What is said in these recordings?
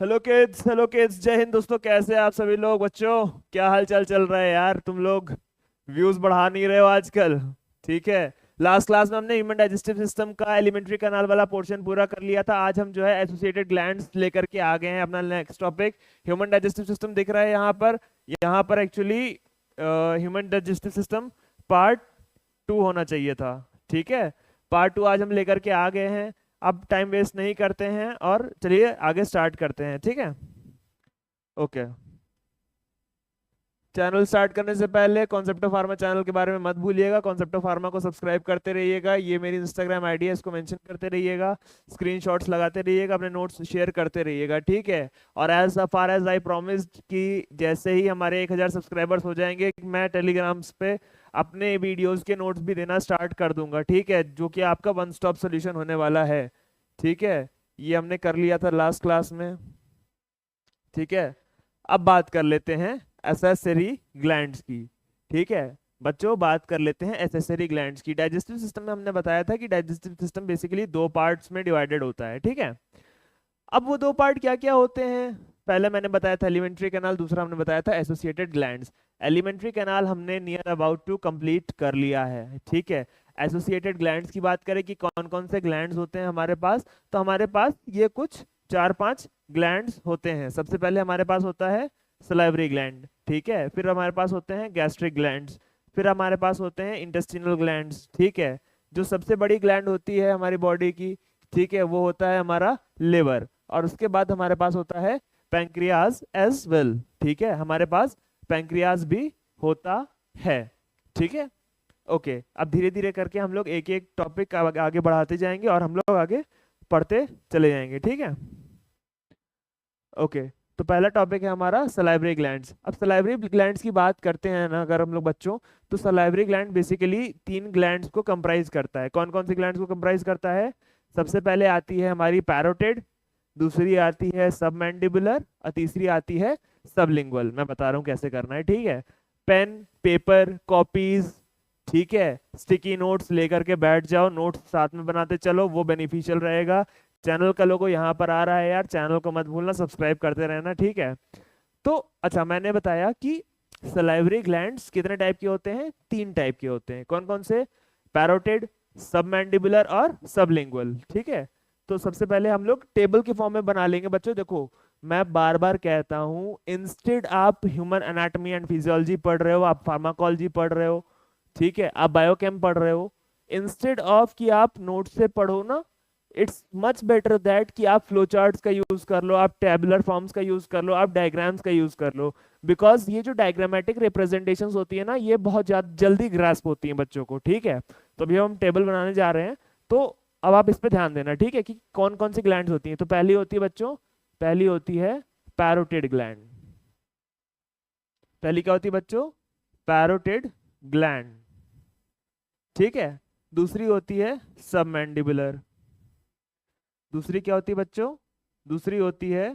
Hello kids, जय हिंद दोस्तों। कैसे हैं आप सभी लोग? बच्चों, क्या हाल चाल चल रहा है यार? तुम लोग व्यूज बढ़ा नहीं रहे हो आजकल। ठीक है। लास्ट क्लास में हमने ह्यूमन डाइजेस्टिव सिस्टम का एलिमेंट्री कैनाल वाला पोर्शन पूरा कर लिया था। आज हम जो है एसोसिएटेड ग्लैंड्स लेकर के आ गए हैं। अपना next topic human digestive system दिख रहा है यहाँ पर actually human digestive system part 2 होना चाहिए था। ठीक है। पार्ट 2 आज हम लेकर के आ गए हैं। अब टाइम वेस्ट नहीं करते हैं और चलिए आगे स्टार्ट करते हैं। ठीक है। ओके। चैनल स्टार्ट करने से पहले कॉन्सेप्ट ऑफ फार्मा चैनल के बारे में मत भूलिएगा। कॉन्सेप्ट ऑफ फार्मा को सब्सक्राइब करते रहिएगा। ये मेरी इंस्टाग्राम आईडी है, इसको मेंशन करते रहिएगा। स्क्रीनशॉट्स लगाते रहिएगा, अपने नोट्स शेयर करते रहिएगा। ठीक है। और as far as I promised कि जैसे ही हमारे 1000 सब्सक्राइबर्स हो जाएंगे, मैं टेलीग्राम्स पे अपने वीडियोस के नोट्स भी देना स्टार्ट कर दूंगा। ठीक है, जो कि आपका वन स्टॉप सोल्यूशन होने वाला है। ठीक है। ये हमने कर लिया था लास्ट क्लास में। ठीक है। अब बात कर लेते हैं एसेसरी ग्लैंड्स की। ठीक है बच्चों, बात कर लेते हैं एसेसरी ग्लैंड्स की। डाइजेस्टिव सिस्टम में हमने बताया था कि डाइजेस्टिव सिस्टम बेसिकली दो पार्ट्स में डिवाइडेड होता है। ठीक है। अब वो दो पार्ट क्या क्या होते हैं? पहले मैंने बताया था एलिमेंट्री कैनाल, दूसरा हमने बताया था एसोसिएटेड ग्लैंड्स। एलिमेंट्री कैनाल हमने नियर अबाउट टू कंप्लीट कर लिया है। ठीक है। एसोसिएटेड ग्लैंड्स की बात करें कि कौन कौन से ग्लैंड्स होते हैं हमारे पास, तो हमारे पास ये कुछ 4-5 ग्लैंड्स होते हैं। सबसे पहले हमारे पास होता है सलाइवरी ग्लैंड। ठीक है। फिर हमारे पास होते हैं गैस्ट्रिक ग्लैंड्स। फिर हमारे पास होते हैं इंटेस्टिनल ग्लैंड्स। ठीक है। जो सबसे बड़ी ग्लैंड होती है हमारी बॉडी की, ठीक है, वो होता है हमारा लिवर। और उसके बाद हमारे पास होता है पैंक्रियाज एज वेल। ठीक है, हमारे पास पैंक्रियाज भी होता है। ठीक है। ओके, अब धीरे धीरे करके हम लोग एक एक टॉपिक आगे बढ़ाते जाएंगे और हम लोग आगे पढ़ते चले जाएंगे। ठीक है। ओके। तो पहला टॉपिक है हमारा सलाइवरी ग्लैंड्स। अब सलाइवरी ग्लैंड्स की बात करते हैं ना अगर हम लोग बच्चों, तो सलाइवरी ग्लैंड बेसिकली 3 ग्लैंड्स को कंप्राइज करता है। कौन कौन सी ग्लैंड्स को कंप्राइज करता है? सबसे पहले आती है हमारी पैरोटिड, दूसरी आती है सबमैंडिबुलर और तीसरी आती है सबलिंगुअल। मैं बता रहा हूँ कैसे करना है। ठीक है। पेन, पेपर, कॉपीज, ठीक है, स्टिकी नोट्स लेकर के बैठ जाओ, नोट्स साथ में बनाते चलो, वो बेनिफिशियल रहेगा। चैनल का लोगो यहाँ पर आ रहा है यार, चैनल को मत भूलना, सब्सक्राइब करते रहना। ठीक है। तो अच्छा, मैंने बताया कि सलाइवरी ग्लैंड्स कितने टाइप के होते हैं? 3 टाइप के होते हैं। कौन कौन से? पैरोटिड, सबमैंडिबुलर और सबलिंगुअल। ठीक है। तो सबसे पहले हम लोग टेबल के फॉर्म में बना लेंगे। बच्चों देखो, मैं बार बार कहता हूं, इंस्टेड आप ह्यूमन एनाटॉमी एंड फिजियोलॉजी पढ़ रहे हो, आप फार्माकोलॉजी पढ़ रहे हो, ठीक है, आप बायोकेम पढ़ रहे हो, इंस्टेड ऑफ कि आप नोट से पढ़ो ना, इट्स मच बेटर दैट कि आप फ्लो चार्ट्स का यूज कर लो, आप टेबुलर फॉर्म्स का यूज कर लो, आप डायग्राम्स का यूज कर लो। बिकॉज ये जो डायग्रामेटिक रिप्रेजेंटेशंस होती है ना, ये बहुत ज्यादा जल्दी ग्रास्प होती हैं बच्चों को। ठीक है। तो अभी हम टेबल बनाने जा रहे हैं, तो अब आप इस पे ध्यान देना। ठीक है, कि कौन कौन सी ग्लैंड्स होती हैं। तो पहली होती है बच्चों, पहली होती है पैरोटिड ग्लैंड। पहली क्या होती है बच्चों? Parotid gland. ठीक है। दूसरी होती है सबमैंडिबुलर। दूसरी क्या होती है बच्चों? दूसरी होती है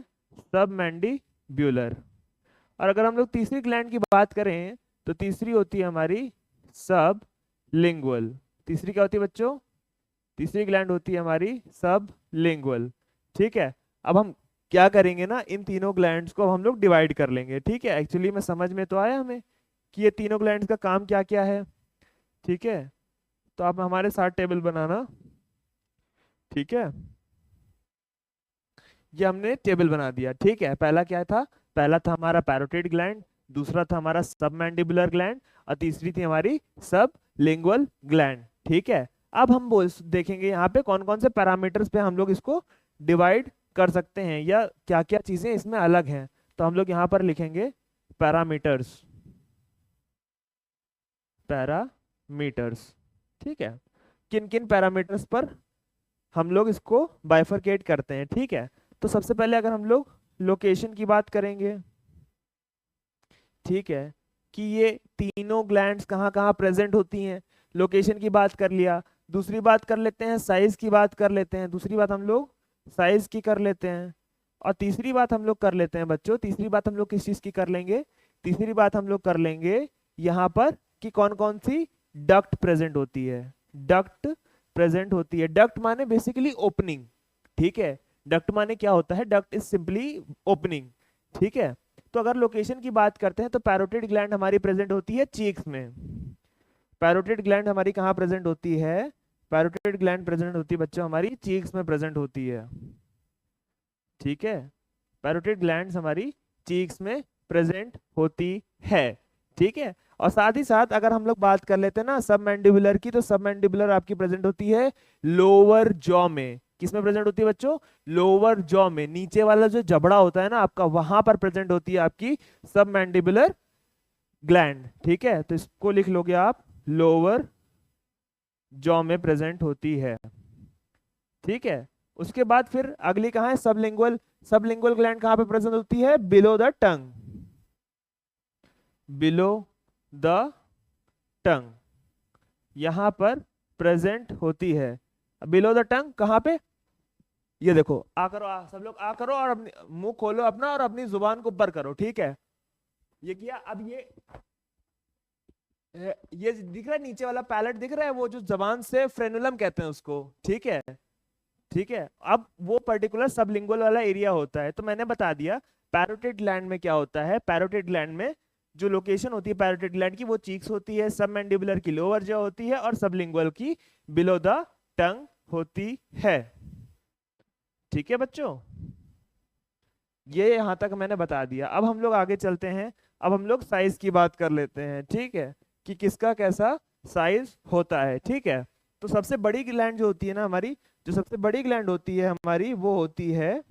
सबमैंडिब्यूलर। और अगर हम लोग तीसरी ग्लैंड की बात करें, तो तीसरी होती है हमारी सब लिंगुअल। तीसरी क्या होती है बच्चों? तीसरी ग्लैंड होती है हमारी सब लिंगुअल। ठीक है। अब हम क्या करेंगे ना, इन तीनों ग्लैंड्स को हम लोग डिवाइड कर लेंगे। ठीक है। एक्चुअली में समझ में तो आया हमें कि ये तीनों ग्लैंड्स का काम क्या क्या है। ठीक है। तो आप हमारे साथ टेबल बनाना। ठीक है। ये हमने टेबल बना दिया। ठीक है। पहला क्या था? पहला था हमारा पैरोटिड ग्लैंड, दूसरा था हमारा सबमैंडिबुलर ग्लैंड और तीसरी थी हमारी सब लिंगुअल ग्लैंड। ठीक है। अब हम बोल देखेंगे यहाँ पे कौन कौन से पैरामीटर्स पे हम लोग इसको डिवाइड कर सकते हैं या क्या क्या चीजें इसमें अलग हैं। तो हम लोग यहाँ पर लिखेंगे पैरामीटर्स। पैरामीटर्स। ठीक है। किन किन पैरामीटर्स पर हम लोग इसको बाइफरकेट करते हैं। ठीक है। तो सबसे पहले अगर हम लोग लोकेशन की बात करेंगे, ठीक है, कि ये तीनों ग्लैंड्स कहाँ कहाँ प्रेजेंट होती हैं, लोकेशन की बात कर लिया। दूसरी बात कर लेते हैं साइज की बात कर लेते हैं। दूसरी बात हम लोग साइज की कर लेते हैं। और तीसरी बात हम लोग कर लेते हैं बच्चों, तीसरी बात हम लोग किस चीज की कर लेंगे? तीसरी बात हम लोग कर लेंगे यहाँ पर कि कौन कौन सी डक्ट प्रेजेंट होती है। डक्ट प्रेजेंट होती है। डक्ट माने बेसिकली ओपनिंग। ठीक है। डक्ट माने क्या होता है, डक्ट इज सिंपली ओपनिंग, ठीक है। तो अगर लोकेशन की बात करते हैं तो पैरोटिड ग्लैंड हमारी प्रेजेंट होती है चीक्स में। पैरोटिड ग्लैंड हमारी कहाँ प्रेजेंट होती है, पैरोटिड ग्लैंड प्रेजेंट होती है बच्चों हमारी चीक्स में प्रेजेंट होती है, ठीक है। पैरोटिड ग्लैंड्स हमारी चीक्स में प्रेजेंट होती है, ठीक है। और साथ ही साथ अगर हम लोग बात कर लेते हैं ना सब मैंडिबुलर की, तो सब मैंडिबुलर आपकी प्रेजेंट होती है लोअर जॉ में। किसमें प्रेजेंट होती है बच्चों, लोअर जॉ में, नीचे वाला जो जबड़ा होता है ना आपका, वहां पर प्रेजेंट होती है आपकी सब मैंडिबुलर ग्लैंड, ठीक है। तो इसको लिख लोगे आप, लोअर जॉ में प्रेजेंट होती है, ठीक है। उसके बाद फिर अगली कहाँ है, सबलिंगुअल। सबलिंगुअल ग्लैंड कहाँ पे प्रेजेंट होती है, below the tongue, below the tongue, यहां पर प्रेजेंट होती है। बिलो द टंग कहाँ पे, ये देखो, आ करो, सब लोग आ करो और अपनी मुंह खोलो अपना और अपनी जुबान को ऊपर करो, ठीक है। ये किया, अब ये दिख रहा है नीचे वाला पैलेट दिख रहा है, वो जो जबान से फ्रेनुलम कहते हैं उसको, ठीक है, ठीक है। अब वो पर्टिकुलर सबलिंगुअल वाला एरिया होता है। तो मैंने बता दिया पैरोटिड ग्लैंड में क्या होता है, पैरोटिड ग्लैंड में जो लोकेशन होती है पैरोटिड ग्लैंड की, वो चीक्स होती है, सब मैंडिबुलर की लोअर जॉ होती है, और सबलिंगुअल की बिलो द टंग होती है, ठीक है बच्चों। ये यहां तक मैंने बता दिया। अब हम लोग आगे चलते हैं, अब हम लोग साइज की बात कर लेते हैं, ठीक है, कि किसका कैसा साइज होता है, ठीक है। तो सबसे बड़ी ग्लैंड जो होती है ना हमारी, जो सबसे बड़ी ग्लैंड होती है हमारी, वो होती है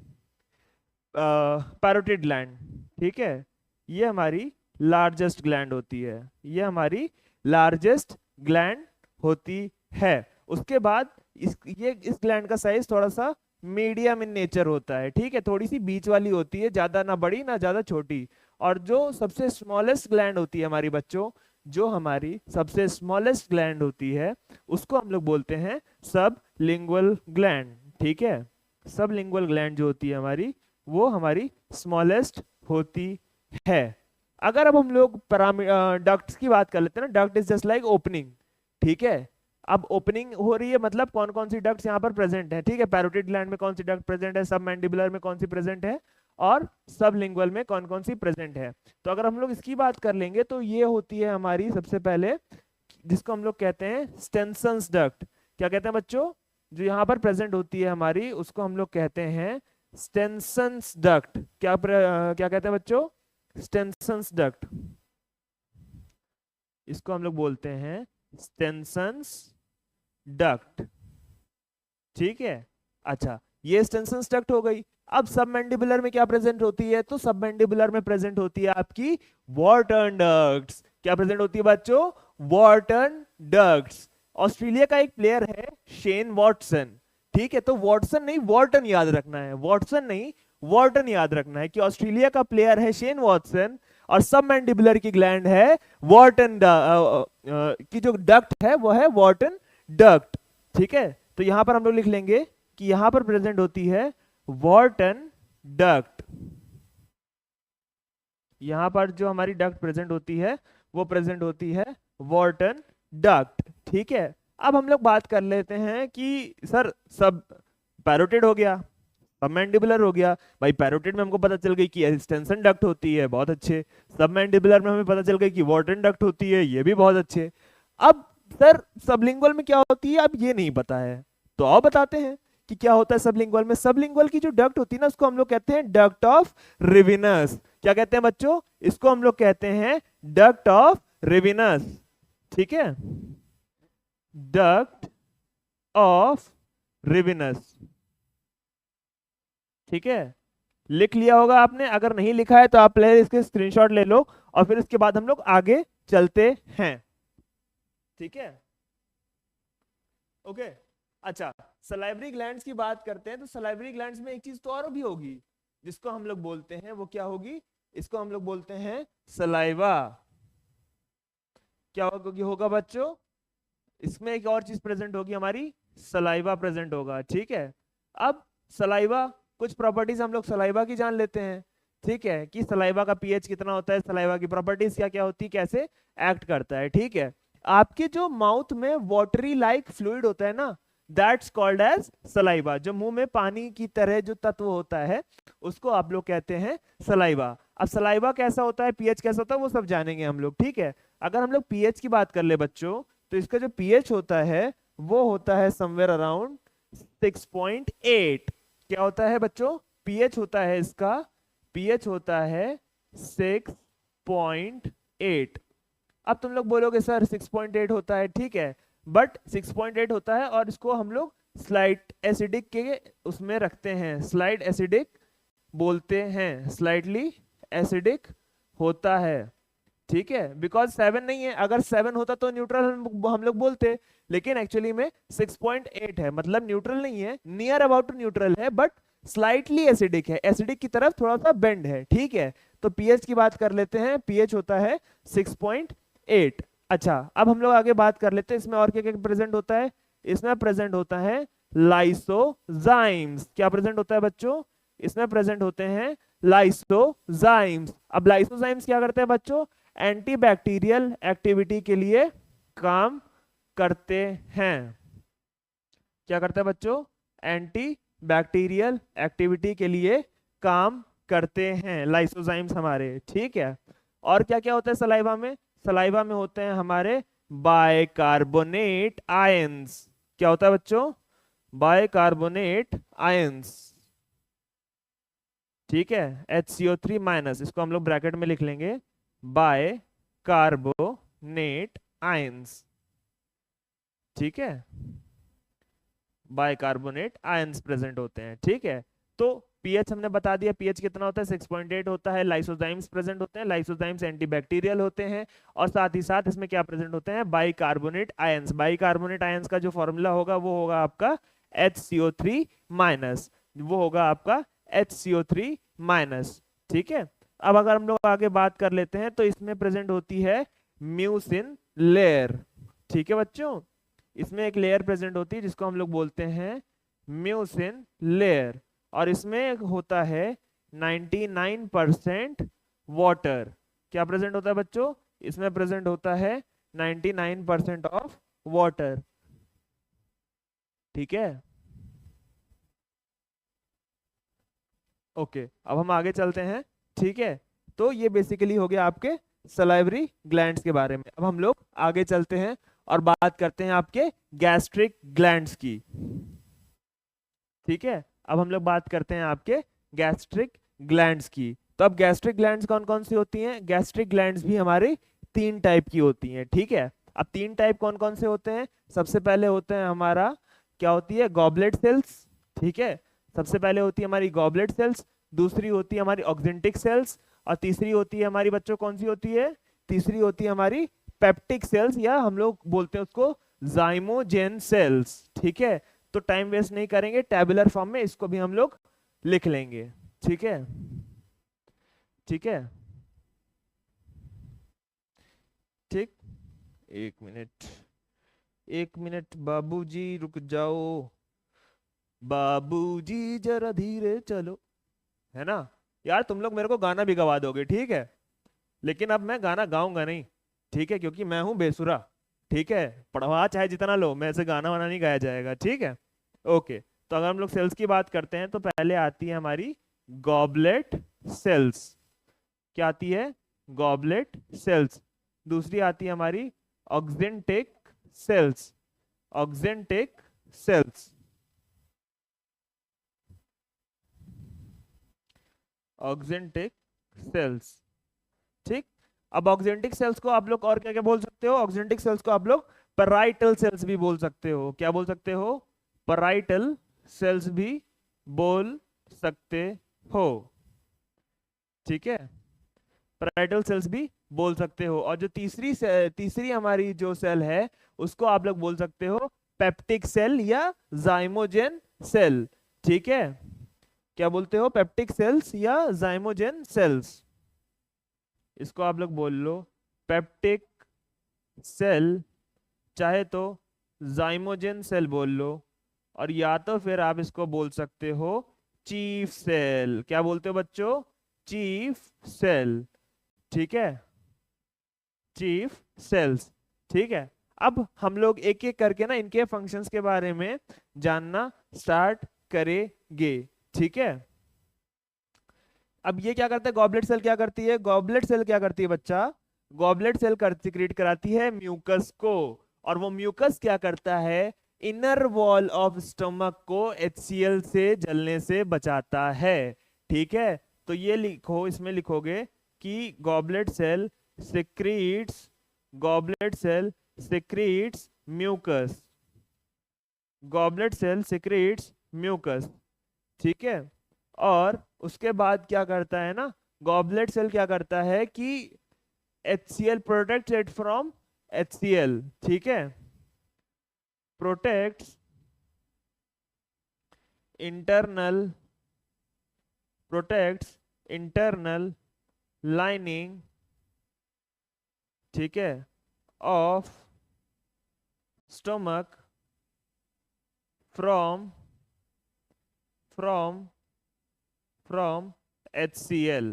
पैरोटिड ग्लैंड, ठीक है। ये हमारी लार्जेस्ट ग्लैंड होती है, ये हमारी लार्जेस्ट ग्लैंड होती है। उसके बाद इस ग्लैंड का साइज थोड़ा सा मीडियम इन नेचर होता है, ठीक है, थोड़ी सी बीच वाली होती है, ज्यादा ना बड़ी ना ज्यादा छोटी। और जो सबसे स्मॉलेस्ट ग्लैंड होती है हमारी बच्चों, जो हमारी सबसे स्मॉलेस्ट ग्लैंड होती है, उसको हम लोग बोलते हैं सब लिंगुअल ग्लैंड, ठीक है। सब लिंगुअल ग्लैंड जो होती है हमारी, वो हमारी स्मॉलेस्ट होती है। अगर अब हम लोग डक्ट्स की बात कर लेते हैं ना, duct is just like opening, ठीक है। अब ओपनिंग हो रही है मतलब कौन कौन सी डक्ट्स यहाँ पर प्रेजेंट है, ठीक है। पैरोटिड ग्लैंड में कौन सी डक्ट प्रेजेंट है, सब मैंडिबुलर में कौन सी प्रेजेंट है, और सब लिंगुअल में कौन कौन सी प्रेजेंट है। तो अगर हम लोग इसकी बात कर लेंगे तो ये होती है हमारी सबसे पहले, जिसको हम लोग कहते हैं स्टेनसन्स डक्ट। क्या कहते हैं बच्चों, जो यहाँ पर प्रेजेंट होती है हमारी, उसको हम लोग कहते हैं स्टेनसन्स डक्ट। क्या कहते हैं बच्चों, स्टेनसन्स डक्ट, इसको हम लोग बोलते हैं स्टेनसन्स डक्ट, ठीक है। अच्छा, ये स्टेनसन्स डक्ट हो गई। अब सब मैंडिबुलर में क्या प्रेजेंट होती है, तो सब मैंडिबुलर में प्रेजेंट होती है आपकी वॉर्टन डक्ट्स। क्या प्रेजेंट होती है बच्चों, वॉर्टन डक्ट्स। ऑस्ट्रेलिया का एक प्लेयर है शेन वॉटसन, ठीक है। तो वॉटसन नहीं वॉर्टन याद रखना है, वॉटसन नहीं वॉर्टन याद रखना है, कि ऑस्ट्रेलिया का प्लेयर है शेन वॉटसन और सब मैंडिबुलर की ग्लैंड है वॉर्टन की जो डक्ट है वो है वॉर्टन डक्ट, ठीक है। तो यहां पर हम लोग लिख लेंगे कि यहां पर प्रेजेंट होती है वॉर्टन डक्ट। यहां पर जो हमारी डक्ट प्रेजेंट होती है वो प्रेजेंट होती है वॉर्टन डक्ट, ठीक है। अब हम लोग बात कर लेते हैं कि सर सब पैरोटिड हो गया, सब मैंडिबुलर हो गया, भाई पैरोटिड में हमको पता चल गई कि एक्सटेंशन डक्ट होती है, बहुत अच्छे। सब मैंडिबुलर में हमें पता चल गई कि वॉर्टन डक्ट होती है, ये भी बहुत अच्छे। अब सर सबलिंगुअल में क्या होती है, अब ये नहीं पता है, तो आओ बताते हैं कि क्या होता है सबलिंगुअल में। सबलिंगुअल की जो डक्ट होती है ना, उसको हम लोग कहते हैं डक्ट ऑफ रिविनस। क्या कहते हैं बच्चों, इसको हम लोग कहते हैं डक्ट ऑफ रिविनस, ठीक है, डक्ट ऑफ रिविनस, ठीक है। लिख लिया होगा आपने, अगर नहीं लिखा है तो आप पहले इसके स्क्रीनशॉट ले लो और फिर इसके बाद हम लोग आगे चलते हैं, ठीक है, ओके। अच्छा, सलाइवरी ग्लैंड्स की बात करते हैं, तो सलाइवरी ग्लैंड्स में एक चीज तो और भी होगी, जिसको हम लोग बोलते हैं, वो क्या होगी, इसको हम लोग बोलते हैं सलाइवा। क्या होगा बच्चों, इसमें एक और चीज प्रेजेंट होगी हमारी, सलाइवा प्रेजेंट होगा, ठीक है। अब सलाइवा, कुछ प्रॉपर्टीज हम लोग सलाइवा की जान लेते हैं, ठीक है, कि सलाइवा का पीएच कितना होता है, सलाइवा की प्रॉपर्टीज क्या क्या होती है, कैसे एक्ट करता है, ठीक है। आपके जो माउथ में वाटरी लाइक फ्लूइड होता है ना, दैट्स कॉल्ड एज सलाइवा। जो मुंह में पानी की तरह जो तत्व होता है उसको आप लोग कहते हैं सलाइवा। अब सलाइवा कैसा होता है, पीएच कैसा होता है, वो सब जानेंगे हम लोग, ठीक है। अगर हम लोग पीएच की बात कर ले बच्चों, तो इसका जो पीएच होता है वो होता है समवेयर अराउंड 6.8। क्या होता है बच्चों, पीएच होता है इसका, पीएच होता है 6.8। अब तुम लोग बोलोगे सर 6.8 होता है, ठीक है, बट 6.8 होता है और इसको हम लोग स्लाइट एसिडिक के उसमें रखते हैं, स्लाइट एसिडिक बोलते हैं, स्लाइटली एसिडिक होता है, ठीक है। बिकॉज 7 नहीं है, अगर 7 होता तो न्यूट्रल हम लोग बोलते, लेकिन एक्चुअली में 6.8 है, मतलब न्यूट्रल नहीं है, नियर अबाउट टू न्यूट्रल है, बट स्लाइटली एसिडिक है, एसिडिक की तरफ थोड़ा सा बेंड है, ठीक है। तो पीएच की बात कर लेते हैं, पीएच होता है 6.8। अच्छा, अब हम लोग आगे बात कर लेते हैं इसमें और क्या क्या प्रेजेंट होता है। इसमें प्रेजेंट होता है लाइसोजाइम्स। क्या प्रेजेंट होता है बच्चों, इसमें प्रेजेंट होते हैं लाइसोजाइम्स। अब लाइसोजाइम्स क्या करते हैं बच्चों, एंटीबैक्टीरियल एक्टिविटी के लिए काम करते हैं। क्या करते हैं बच्चों, एंटी बैक्टीरियल एक्टिविटी के लिए काम करते हैं लाइसोजाइम्स हमारे, ठीक है। और क्या क्या होता है सलाइवा में, सलाइवा में होते हैं हमारे बाइकार्बोनेट आयंस। क्या होता है बच्चों, बाइकार्बोनेट आयंस, ठीक है, HCO3 माइनस, इसको हम लोग ब्रैकेट में लिख लेंगे, बाइकार्बोनेट आयंस, ठीक है, बाइकार्बोनेट आयंस प्रेजेंट होते हैं, ठीक है। तो पीएच हमने बता दिया, पीएच कितना होता है 6.8 होता है। लाइसोजाइम्स प्रेजेंट होते हैं, लाइसोजाइम्स एंटीबैक्टीरियल होते हैं, और साथ ही साथ इसमें क्या प्रेजेंट होते हैं, बाइकार्बोनेट आयंस। बाइकार्बोनेट आयंस का जो फॉर्मूला होगा वो होगा आपका HCO3 माइनस, वो होगा आपका HCO3 माइनस, ठीक है। अब अगर हम लोग आगे बात कर लेते हैं तो इसमें प्रेजेंट होती है म्यूसिन लेयर, ठीक है बच्चों। इसमें एक लेयर प्रेजेंट होती है जिसको हम लोग बोलते हैं म्यूसिन लेयर, और इसमें होता है 99% वाटर। क्या प्रेजेंट होता है बच्चों, इसमें प्रेजेंट होता है 99% ऑफ वाटर, ठीक है। ओके, अब हम आगे चलते हैं, ठीक है। तो ये बेसिकली हो गया आपके सलाइवरी ग्लैंड्स के बारे में। अब हम लोग आगे चलते हैं और बात करते हैं आपके गैस्ट्रिक ग्लैंड्स की, ठीक है। अब हम लोग बात करते हैं आपके गैस्ट्रिक ग्लैंड्स की। तो अब गैस्ट्रिक ग्लैंड्स कौन कौन सी होती हैं, गैस्ट्रिक ग्लैंड्स भी हमारी 3 टाइप की होती हैं, ठीक है। अब 3 टाइप कौन कौन से होते हैं, सबसे पहले होते हैं हमारा, क्या होती है, गॉबलेट सेल्स, ठीक है। सबसे पहले होती है हमारी गॉबलेट सेल्स, दूसरी होती है हमारी ऑक्जेंटिक सेल्स, और तीसरी होती है हमारी बच्चों कौन सी होती है, तीसरी होती है हमारी पेप्टिक सेल्स, या हम लोग बोलते हैं उसको जाइमोजेन सेल्स, ठीक है। तो टाइम वेस्ट नहीं करेंगे, टेबुलर फॉर्म में इसको भी हम लोग लिख लेंगे, ठीक है, ठीक है, ठीक। एक मिनट, एक मिनट बाबूजी रुक जाओ, बाबूजी जरा धीरे चलो, है ना। यार तुम लोग मेरे को गाना भी गवा दोगे, ठीक है, लेकिन अब मैं गाना गाऊंगा नहीं, ठीक है, क्योंकि मैं हूं बेसुरा, ठीक है। पढ़वा चाहे जितना लो, मैं ऐसे गाना वाना नहीं गाया जाएगा, ठीक है। ओके, तो अगर हम लोग सेल्स की बात करते हैं तो पहले आती है हमारी गॉबलेट सेल्स। क्या आती है, गॉबलेट सेल्स। दूसरी आती है हमारी oxyntic cells, oxyntic cells, oxyntic cells, ठीक। अब ऑक्जेंटिक सेल्स को आप लोग और क्या क्या बोल सकते हो, ऑक्जेंटिक सेल्स को आप लोग पैराइटल सेल्स भी बोल सकते हो। क्या बोल सकते हो, पैराइटल सेल्स भी बोल सकते हो, ठीक है, पैराइटल सेल्स भी बोल सकते हो। और जो तीसरी हमारी जो सेल है उसको आप लोग बोल सकते हो पेप्टिक सेल या जाइमोजेन सेल, ठीक है। क्या बोलते हो, पेप्टिक सेल्स या जाइमोजेन सेल्स, इसको आप लोग बोल लो पेप्टिक सेल, चाहे तो जाइमोजेन सेल बोल लो, और या तो फिर आप इसको बोल सकते हो चीफ सेल। क्या बोलते हो बच्चों, चीफ सेल, ठीक है, चीफ सेल्स, ठीक है। अब हम लोग एक एक करके ना इनके फंक्शंस के बारे में जानना स्टार्ट करेंगे, ठीक है। अब ये क्या करता है, गॉबलेट सेल क्या करती है, गॉबलेट सेल क्या करती है बच्चा, गॉबलेट सेल क्रिएट कराती है म्यूकस को, और वो म्यूकस क्या करता है, इनर वॉल ऑफ स्टमक को HCl से जलने से बचाता है, ठीक है। तो ये लिखो, इसमें लिखोगे कि goblet cell secretes, goblet cell secretes mucus, goblet cell secretes mucus, ठीक है। और उसके बाद क्या करता है ना, गॉबलेट सेल क्या करता है कि HCl protects it from HCl, ठीक है, protects internal, protects internal lining, ठीक है, ऑफ स्टमक फ्रॉम HCl,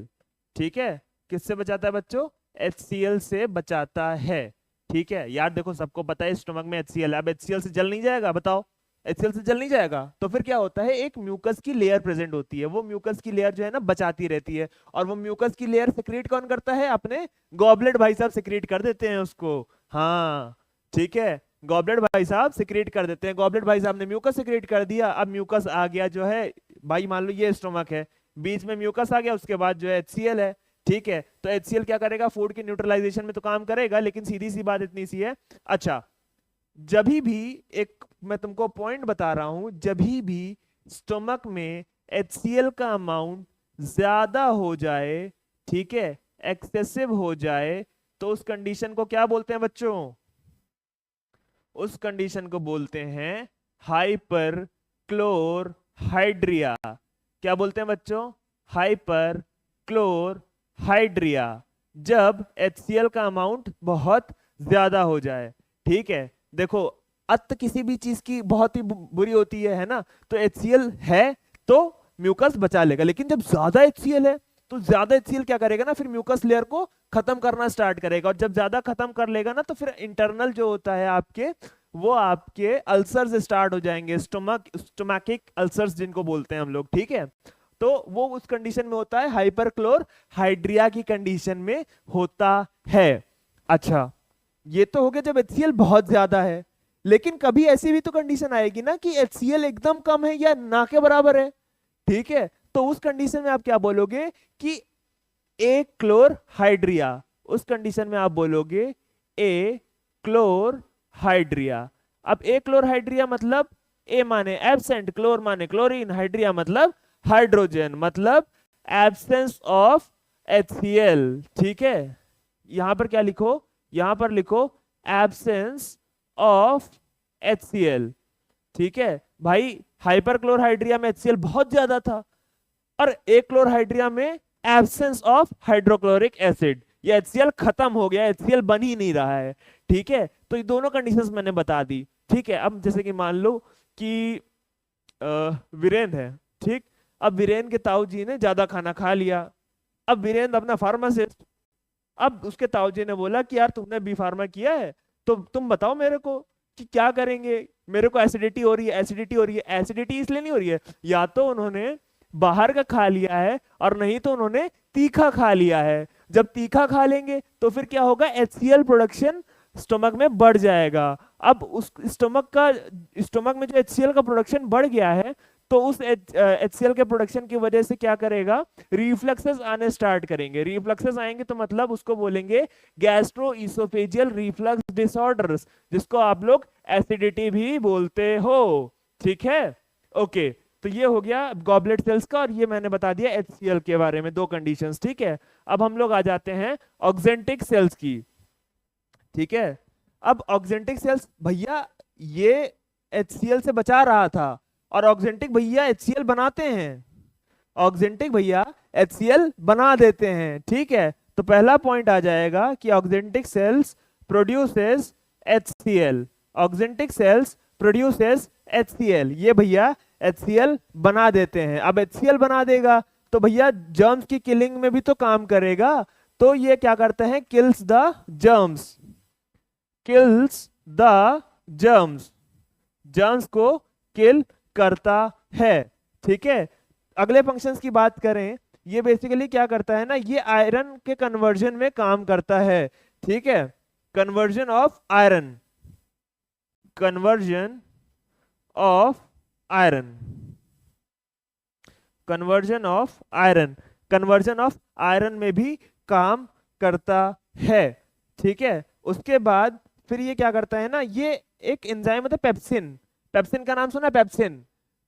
ठीक है। किससे बचाता है बच्चों, HCl से बचाता है, ठीक है। यार देखो सबको पता है स्टमक में HCl है, अब HCl से जल नहीं जाएगा, बताओ, HCl से जल नहीं जाएगा, तो फिर क्या होता है, एक म्यूकस की लेयर प्रेजेंट होती है, वो म्यूकस की लेयर जो है ना बचाती रहती है, और वो म्यूकस की लेयर सिक्रीट कौन करता है, अपने गॉबलेट भाई साहब सिक्रीट कर देते हैं उसको, हाँ ठीक है, गॉबलेट भाई साहब सिक्रीट कर देते हैं, गॉबलेट भाई साहब ने म्यूकस सिक्रीट कर दिया, अब म्यूकस आ गया जो है, भाई मान लो ये स्टमक है, बीच में म्यूकस आ गया, उसके बाद जो है HCl है, ठीक है। तो HCl क्या करेगा, फूड की न्यूट्रलाइजेशन में तो काम करेगा, लेकिन सीधी सी बात इतनी सी है, अच्छा जब भी, एक मैं तुमको पॉइंट बता रहा हूं, जब भी स्टमक में HCl का अमाउंट ज्यादा हो जाए, ठीक है, एक्सेसिव हो जाए, तो उस कंडीशन को क्या बोलते हैं बच्चों, उस कंडीशन को बोलते हैं हाइपर क्लोर हाइड्रिया, क्या बोलते हैं बच्चों, हाइपर क्लोर हाइड्रिया, जब HCl का अमाउंट बहुत ज्यादा हो जाए, ठीक है। देखो अत किसी भी चीज की बहुत ही बुरी होती है ना, तो HCl है तो म्यूकस बचा लेगा, लेकिन जब ज्यादा HCl है तो ज्यादा HCl क्या करेगा ना, फिर म्यूकस लेयर को खत्म करना स्टार्ट करेगा, और जब ज्यादा खत्म कर लेगा ना, तो फिर इंटरनल जो होता है आपके, वो आपके अल्सर्स स्टार्ट हो जाएंगे, स्टोमैटिक अल्सर्स जिनको बोलते हैं हम लोग, ठीक है। तो वो उस कंडीशन में होता है, हाइपरक्लोर हाइड्रिया की कंडीशन में होता है। अच्छा ये तो हो गया जब HCl बहुत ज्यादा है, लेकिन कभी ऐसी भी तो कंडीशन आएगी ना कि HCl एकदम कम है या ना के बराबर है, ठीक है। तो उस कंडीशन में आप क्या बोलोगे कि ए क्लोर हाइड्रिया, उस कंडीशन में आप बोलोगे ए क्लोर हाइड्रिया। अब ए क्लोर हाइड्रिया मतलब ए माने एब्सेंट, क्लोर माने क्लोरीन, हाइड्रिया मतलब हाइड्रोजन, मतलब एब्सेंस ऑफ HCl, ठीक है। यहां पर क्या लिखो, यहां पर लिखो एब्सेंस ऑफ HCl, ठीक है भाई। हाइपरक्लोरहाइड्रिया में HCl बहुत ज्यादा था, और ए क्लोरहाइड्रिया में एब्सेंस ऑफ हाइड्रोक्लोरिक एसिड, ये HCl खत्म हो गया, HCl बन ही नहीं रहा है, ठीक है। तो ये दोनों कंडीशंस मैंने बता दी, ठीक है। अब जैसे कि मान लो कि वीरेंद्र है, ठीक, अब वीरेंद्र के ताऊ जी ने ज्यादा खाना खा लिया, अब वीरेंद्र अपना फार्मासिस्ट, अब उसके ताऊ जी ने बोला कि यार तुमने बी फार्मा किया है, तो तुम बताओ मेरे को कि क्या करेंगे, मेरे को एसिडिटी हो रही है, एसिडिटी हो रही है। एसिडिटी इसलिए नहीं हो रही है, या तो उन्होंने बाहर का खा लिया है, और नहीं तो उन्होंने तीखा खा लिया है। जब तीखा खा लेंगे तो फिर क्या होगा, HCl प्रोडक्शन स्टमक में बढ़ जाएगा। अब उस स्टमक में जो HCl का प्रोडक्शन बढ़ गया है, तो उस HCl के प्रोडक्शन की वजह से क्या करेगा, रिफ्लक्सेस आने स्टार्ट करेंगे। रिफ्लक्सेस आएंगे तो मतलब उसको बोलेंगे गैस्ट्रो इसोफेजियल रिफ्लक्स डिसऑर्डर्स, जिसको आप लोग एसिडिटी भी बोलते हो, ठीक है। ओके, तो ये हो गया गॉबलेट सेल्स का, और ये मैंने बता दिया HCl के बारे में, दो कंडीशंस, ठीक है। अब हम लोग आ जाते हैं ऑक्जेंटिक सेल्स की, ठीक है। अब ऑक्जेंटिक सेल्स भैया ये HCl से बचा रहा था, और ऑक्जेंटिक भैया HCl बनाते हैं, ऑक्जेंटिक भैया HCl बना देते हैं, ठीक है। तो पहला पॉइंट आ जाएगा कि oxyntic cells produces HCl, oxyntic cells produces HCl, ये भैया HCl बना देते हैं। अब HCl बना देगा तो भैया जर्म्स की किलिंग में भी तो काम करेगा, तो ये क्या करते हैं, kills the germs, kills the germs, germs को किल करता है। ठीक है, अगले फंक्शंस की बात करें, ये बेसिकली क्या करता है ना, ये आयरन के कन्वर्जन में काम करता है। ठीक है, conversion of iron, conversion of iron, conversion of iron, conversion of iron में भी काम करता है। ठीक है, उसके बाद फिर ये क्या करता है ना, ये एक एंजाइम होता है पेप्सिन, पेप्सिन का नाम सुना है, पेप्सिन।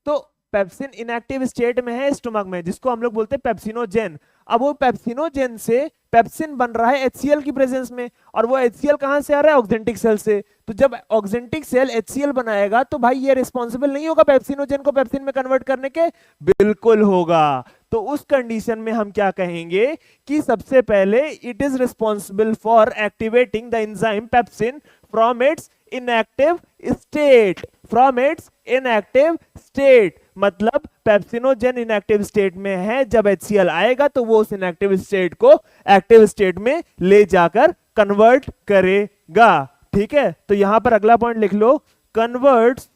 तो पेप्सिन इनएक्टिव स्टेट में है स्टोमक में, जिसको हम लोग बोलते हैं पेप्सिनोजेन। अब वो पेप्सिनोजेन से पेप्सिन बन रहा है HCl की प्रेजेंस में, और वो HCl कहां से आ रहा है, ऑक्जेंटिक सेल से। तो जब ऑक्जेंटिक सेल HCl बनाएगा तो भाई ये रिस्पॉन्सिबल नहीं होगा पेप्सिनोजेन को पेप्सिन में कन्वर्ट करने के, बिल्कुल होगा। तो उस कंडीशन में हम क्या कहेंगे कि सबसे पहले it is responsible for activating the enzyme pepsin from its inactive state, from its inactive state, मतलब पेप्सिनोजेन इनएक्टिव स्टेट में है, जब HCl आएगा तो वो उस इनएक्टिव स्टेट को एक्टिव स्टेट में ले जाकर कन्वर्ट करेगा। ठीक है, तो यहां पर अगला पॉइंट लिख लो, converts,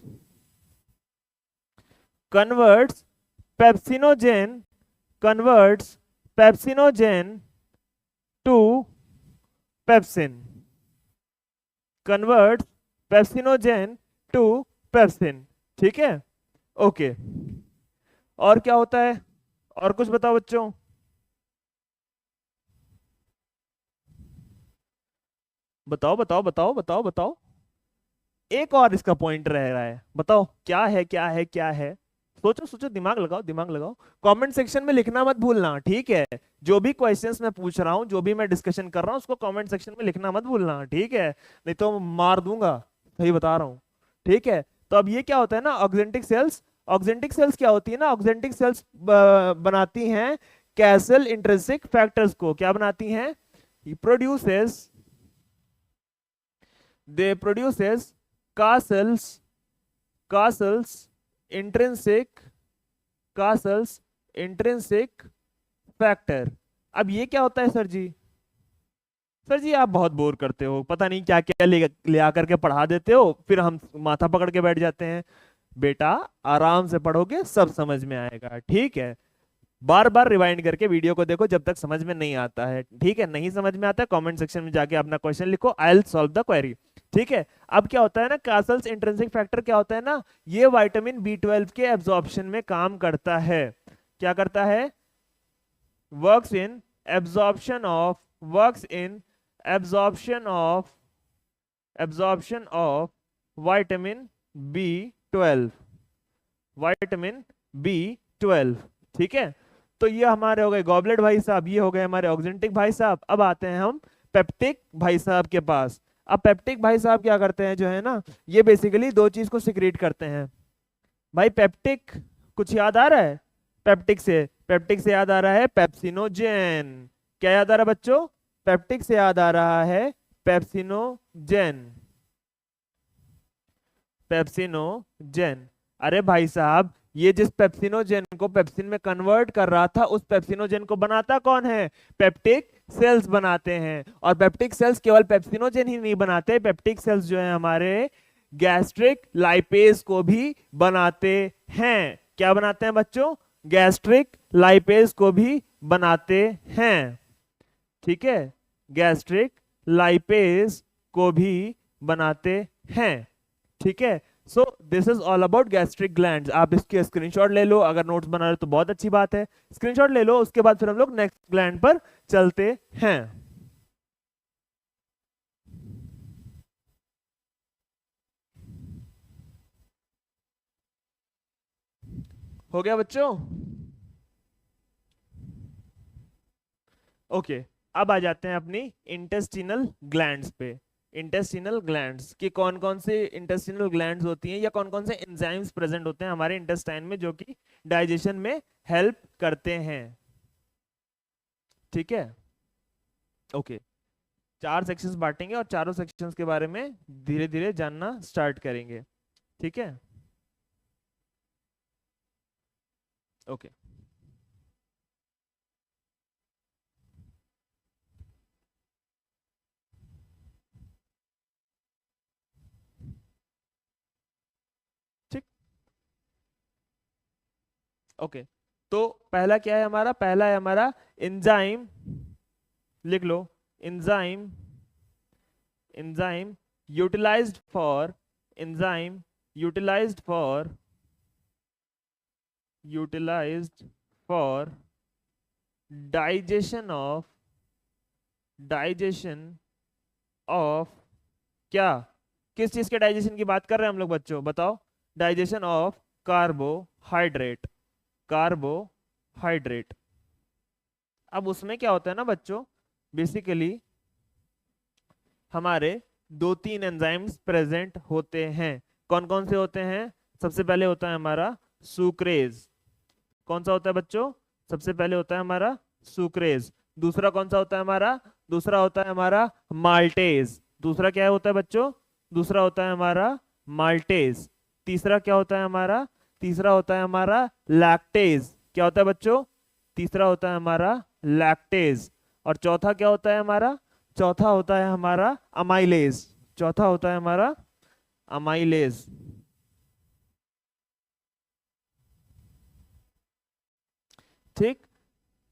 converts pepsinogen, converts pepsinogen to pepsin, converts pepsinogen to pepsin. ठीक है, ओके। और क्या होता है, और कुछ बताओ बच्चों। बताओ बताओ बताओ बताओ बताओ, एक और इसका पॉइंट रह रहा है, बताओ क्या है क्या है क्या है। सोचो सोचो, दिमाग लगाओ दिमाग लगाओ, कमेंट सेक्शन में लिखना मत भूलना। ठीक है, जो भी क्वेश्चंस मैं पूछ रहा हूं, जो भी मैं डिस्कशन कर रहा हूं, उसको कमेंट सेक्शन में लिखना मत भूलना। ठीक है, नहीं तो मार दूंगा, सही बता रहा हूं। ठीक है, तो अब ये क्या होता है ना, ऑक्जेंटिक सेल्स, ऑक्जेंटिक सेल्स क्या होती है ना, ऑक्जेंटिक सेल्स बनाती हैं कैसल इंट्रिंसिक फैक्टर्स को, क्या बनाती हैं, प्रोड्यूसेस, दे produces Castle's, Castle's intrinsic, Castle's intrinsic factor। अब ये क्या होता है सर जी, सर जी आप बहुत बोर करते हो, पता नहीं क्या क्या ले आकर के पढ़ा देते हो, फिर हम माथा पकड़ के बैठ जाते हैं। बेटा आराम से पढ़ोगे सब समझ में आएगा। ठीक है, बार बार रिवाइंड करके वीडियो को देखो जब तक समझ में नहीं आता है। ठीक है, नहीं समझ में आता है कमेंट सेक्शन में जाके अपना क्वेश्चन लिखो, I will solve the query. ठीक है, अब क्या होता है ना, कासल्स इंट्रिंसिक फैक्टर क्या होता है ना, ये विटामिन B12 के एब्जॉर्प्शन में काम करता है। क्या करता है, works in absorption of, works in absorption of, absorption of vitamin B12, vitamin B12। ठीक है, तो ये हमारे हो गए गॉबलेट भाई साहब, ये हो गए हमारे ऑक्जेंटिक भाई साहब। अब आते हैं हम पेप्टिक भाई साहब के पास। अब पेप्टिक भाई साहब क्या करते हैं जो है ना, ये बेसिकली दो चीज को सिक्रीट करते हैं। भाई पेप्टिक, कुछ याद आ रहा है पेप्टिक से, पेप्टिक से याद आ रहा है पेप्सिनोजेन। क्या याद आ रहा है बच्चों, पेप्टिक से याद आ रहा है पेप्सिनोजेन, पेप्सिनोजेन। अरे भाई साहब, ये जिस पेप्सिनोजेन को पेप्सिन में कन्वर्ट कर रहा था, उस पेप्सिनोजेन को बनाता कौन है, पेप्टिक सेल्स बनाते हैं। और पेप्टिक सेल्स केवल पेप्सिनोजेन ही नहीं बनाते, पेप्टिक सेल्स जो है हमारे गैस्ट्रिक लाइपेज को भी बनाते हैं। क्या बनाते हैं बच्चों, गैस्ट्रिक लाइपेज को भी बनाते हैं। ठीक है, गैस्ट्रिक लाइपेज को भी बनाते हैं। ठीक है, so this is all about gastric glands. आप इसके स्क्रीनशॉट ले लो, अगर नोट्स बना रहे तो बहुत अच्छी बात है, स्क्रीनशॉट ले लो। उसके बाद फिर हम लोग नेक्स्ट ग्लैंड पर चलते हैं। हो गया बच्चों, ओके। अब आ जाते हैं अपनी इंटेस्टिनल ग्लैंड्स पे। इंटेस्टिनल ग्लैंड्स की कौन कौन से इंटेस्टिनल ग्लैंड्स होती हैं, या कौन कौन से एंजाइम्स प्रेजेंट होते हैं हमारे इंटेस्टाइन में जो कि डाइजेशन में हेल्प करते हैं। ठीक है, ओके। चार सेक्शंस बांटेंगे और चारों सेक्शंस के बारे में धीरे धीरे जानना स्टार्ट करेंगे। ठीक है, ओके। ओके, तो पहला क्या है हमारा, पहला है हमारा एंजाइम, लिख लो enzyme, enzyme utilised for, enzyme utilised for, utilised for digestion of, digestion of क्या, किस चीज के डाइजेशन की बात कर रहे हैं हम लोग बच्चों, बताओ, डाइजेशन ऑफ कार्बोहाइड्रेट, कार्बोहाइड्रेट। अब उसमें क्या होता है ना बच्चों, बेसिकली हमारे दो तीन एंजाइम्स प्रेजेंट होते हैं। कौन कौन से होते हैं, सबसे पहले होता है हमारा सुक्रेज, कौन सा होता है बच्चों, सबसे पहले होता है हमारा सुक्रेज। दूसरा कौन सा होता है हमारा, दूसरा होता है हमारा माल्टेज, दूसरा क्या होता है बच्चों, दूसरा होता है हमारा माल्टेज। तीसरा क्या होता है हमारा, तीसरा होता है हमारा लैक्टेज, क्या होता है बच्चों, तीसरा होता है हमारा लैक्टेज। और चौथा क्या होता है हमारा, चौथा होता है हमारा अमाइलेज, चौथा होता है हमारा अमाइलेज। ठीक,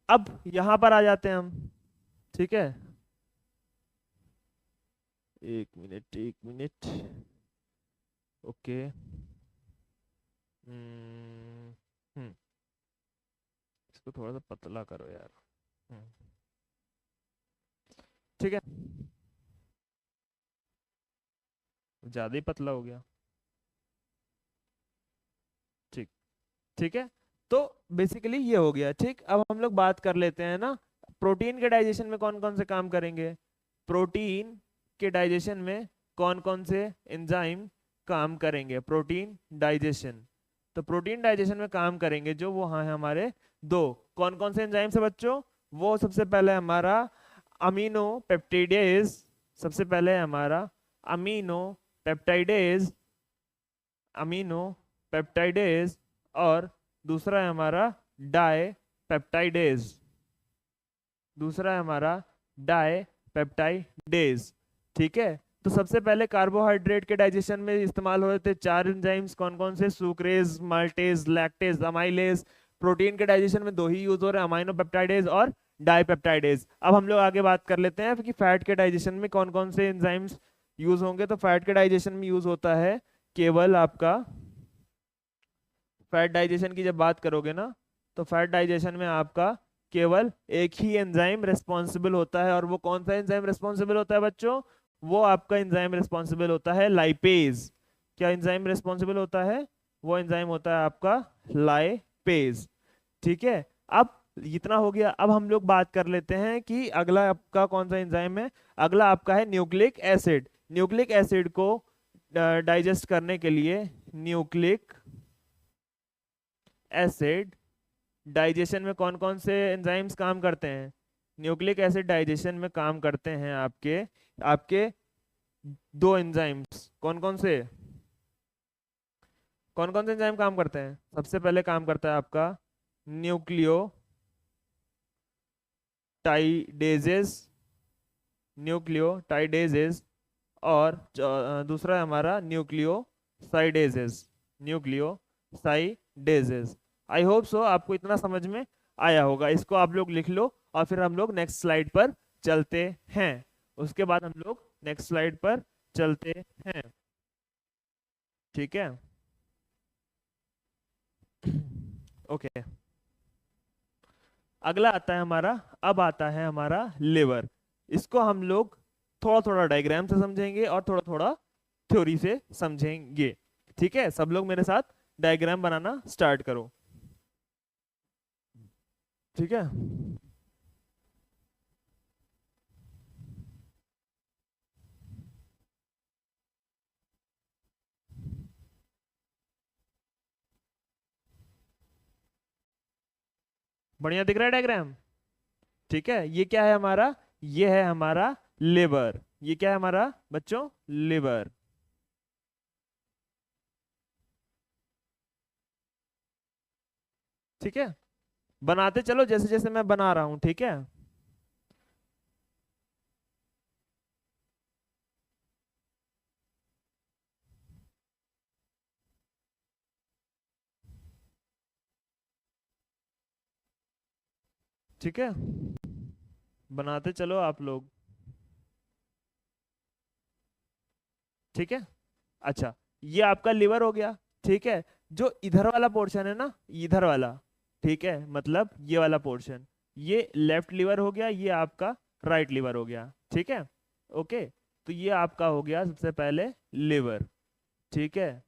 अब यहां पर आ जाते हैं हम, ठीक है, एक मिनट एक मिनट, ओके, हम्म हम्म, इसको थोड़ा सा पतला करो यार, हम्म, ठीक है, ज्यादा ही पतला हो गया, ठीक, ठीक है। तो बेसिकली ये हो गया, ठीक। अब हम लोग बात कर लेते हैं ना, प्रोटीन के डाइजेशन में कौन कौन से काम करेंगे, प्रोटीन के डाइजेशन में कौन कौन से एंजाइम काम करेंगे, प्रोटीन डाइजेशन, तो प्रोटीन डाइजेशन में काम करेंगे जो वो हाँ है हमारे दो, कौन कौन से एंजाइम्स है बच्चों, वो सबसे पहले हमारा अमीनो पेप्टाइडेज, सबसे पहले है हमारा अमीनो पेप्टाइडेज, अमीनो पेप्टाइडेज, और दूसरा है हमारा डाई पेप्टाइडेज, दूसरा है हमारा डाई पेप्टाइडेज, ठीक है। तो सबसे पहले कार्बोहाइड्रेट के डाइजेशन में इस्तेमाल होते थे चार एंजाइम्स, कौन कौन से, sucrase, maltase, lactase, amylase. Protein के डाइजेशन में दो ही यूज हो रहे हैं, अमाइनो पेप्टाइडेज और डाईपेप्टाइडेज। अब हम लोग आगे बात कर लेते हैं कि फैट के डाइजेशन में कौन कौन से एंजाइम्स यूज होंगे। तो फैट के डाइजेशन में यूज होता है केवल आपका, फैट डाइजेशन की जब बात करोगे ना, तो फैट डाइजेशन में आपका केवल एक ही एंजाइम रिस्पॉन्सिबल होता है, और वो कौन सा एंजाइम रिस्पॉन्सिबल होता है बच्चों, वो आपका एंजाइम रिस्पॉन्सिबल होता है लाइपेज। क्या एंजाइम रिस्पॉन्सिबल होता है, वो एंजाइम होता है आपका लाइपेज, ठीक है। अब इतना हो गया, अब हम लोग बात कर लेते हैं कि अगला आपका कौन सा एंजाइम है, अगला आपका है न्यूक्लिक एसिड। न्यूक्लिक एसिड को डाइजेस्ट करने के लिए, न्यूक्लिक एसिड डाइजेशन में कौन कौन से एंजाइम्स काम करते हैं, न्यूक्लिक एसिड डाइजेशन में काम करते हैं आपके, आपके दो एंजाइम्स, कौन कौन से, कौन कौन से एंजाइम काम करते हैं, सबसे पहले काम करता है आपका न्यूक्लियो टाइडेजेस, न्यूक्लियोटाइडेजेस, और दूसरा है हमारा न्यूक्लियोसाइडेजेस, न्यूक्लियोसाइडेजेस। आई होप सो आपको इतना समझ में आया होगा, इसको आप लोग लिख लो और फिर हम लोग नेक्स्ट स्लाइड पर चलते हैं, उसके बाद हम लोग नेक्स्ट स्लाइड पर चलते हैं, ठीक है, ओके। अगला आता है हमारा, अब आता है हमारा लिवर। इसको हम लोग थोड़ा थोड़ा डायग्राम से समझेंगे और थोड़ा थोड़ा थ्योरी से समझेंगे, ठीक है। सब लोग मेरे साथ डायग्राम बनाना स्टार्ट करो, ठीक है। बढ़िया दिख रहा है डायग्राम, ठीक है। ये क्या है हमारा, ये है हमारा लिवर, ये क्या है हमारा बच्चों, लिवर, ठीक है। बनाते चलो जैसे जैसे मैं बना रहा हूं, ठीक है। ठीक है, बनाते चलो आप लोग। ठीक है, अच्छा, ये आपका लिवर हो गया। ठीक है, जो इधर वाला पोर्शन है ना, इधर वाला, ठीक है, मतलब ये वाला पोर्शन, ये लेफ्ट लिवर हो गया, ये आपका राइट लिवर हो गया। ठीक है, ओके, तो ये आपका हो गया सबसे पहले लिवर। ठीक है,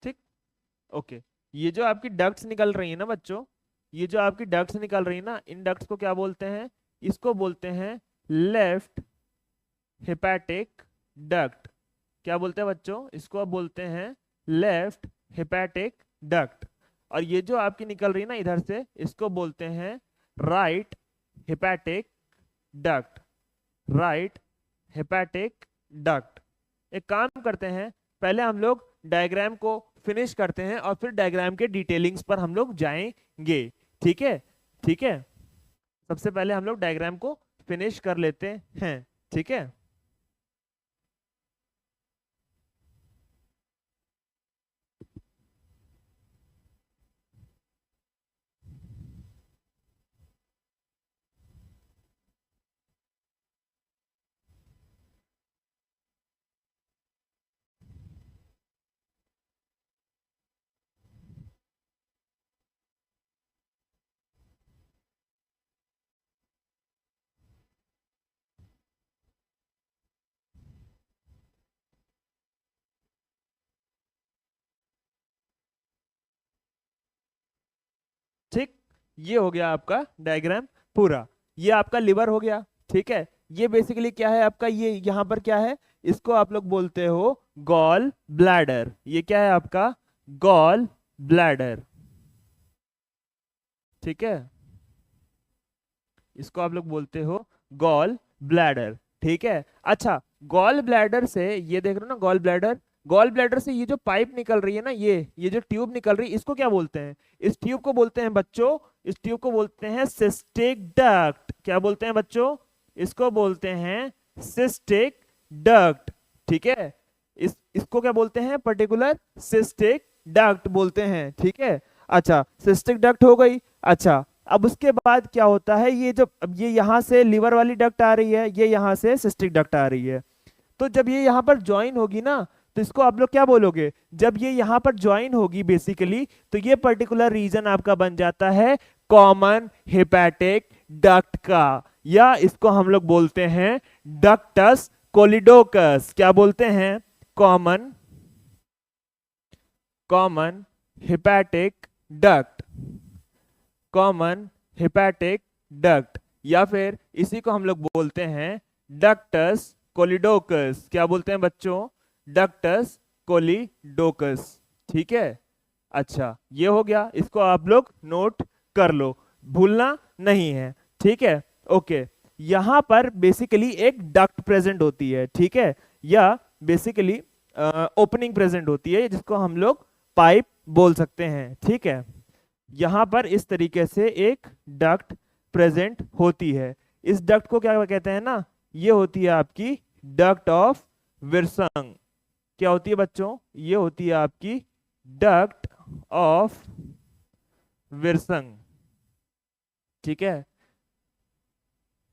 ठीक, ओके, ये जो आपकी डक्ट्स निकल रही है ना बच्चों, ये जो आपकी डक्ट्स निकल रही है ना, इन डक्ट्स को क्या बोलते हैं? इसको बोलते हैं लेफ्ट हेपेटिक डक्ट। क्या बोलते हैं बच्चों? इसको आप बोलते हैं लेफ्ट हेपेटिक डक्ट। और ये जो आपकी निकल रही है ना इधर से, इसको बोलते हैं right hepatic duct. Right hepatic duct. एक काम करते हैं, पहले हम लोग डायग्राम को फिनिश करते हैं और फिर डायग्राम के डिटेलिंग्स पर हम लोग जाएंगे। ठीक है, ठीक है, सबसे पहले हम लोग डायग्राम को फिनिश कर लेते हैं। ठीक है, ठीक, ये हो गया आपका डायग्राम पूरा। ये आपका लिवर हो गया। ठीक है, ये बेसिकली क्या है आपका, ये यहाँ पर क्या है, इसको आप लोग बोलते हो गॉल ब्लैडर। ये क्या है आपका? Gall bladder. ठीक है, इसको आप लोग बोलते हो गॉल ब्लैडर। ठीक है, अच्छा, गॉल ब्लैडर से ये देख रहे हो ना, गॉल ब्लैडर, गॉल ब्लैडर से ये जो पाइप निकल रही है ना, ये जो ट्यूब निकल रही है, इसको क्या बोलते हैं? इस ट्यूब को बोलते हैं बच्चों, इस ट्यूब को बोलते हैं सिस्टिक डक्ट। क्या बोलते हैं बच्चों? इसको बोलते हैं सिस्टिक डक्ट। ठीक है, इसको क्या बोलते हैं? पर्टिकुलर सिस्टिक डक्ट बोलते हैं। ठीक है, अच्छा, सिस्टिक डक्ट हो गई। अच्छा, अब उसके बाद क्या होता है, ये जो अब ये यहाँ से लिवर वाली डक्ट आ रही है, ये यहाँ से सिस्टिक डक्ट आ रही है। तो जब ये यहाँ पर ज्वाइन होगी ना, तो इसको आप लोग क्या बोलोगे? जब ये यहाँ पर ज्वाइन होगी बेसिकली, तो ये पर्टिकुलर रीजन आपका बन जाता है कॉमन हेपेटिक डक्ट का, या इसको हम लोग बोलते हैं डक्टस कोलिडोकस। क्या बोलते हैं? Common common hepatic duct. Common hepatic duct, या फिर इसी को हम लोग बोलते हैं डक्टस कोलिडोकस। क्या बोलते हैं बच्चों? डक्टस कोलिडोकस। ठीक है, अच्छा, ये हो गया, इसको आप लोग नोट कर लो, भूलना नहीं है। ठीक है, ओके, यहां पर बेसिकली एक डक्ट प्रेजेंट होती है। ठीक है, या बेसिकली ओपनिंग प्रेजेंट होती है, जिसको हम लोग पाइप बोल सकते हैं। ठीक है, यहां पर इस तरीके से एक डक्ट प्रेजेंट होती है। इस डक्ट को क्या कहते हैं ना, ये होती है आपकी डक्ट ऑफ विर्संग। क्या होती है बच्चों? ये होती है आपकी डक्ट ऑफ विर्संग। ठीक है,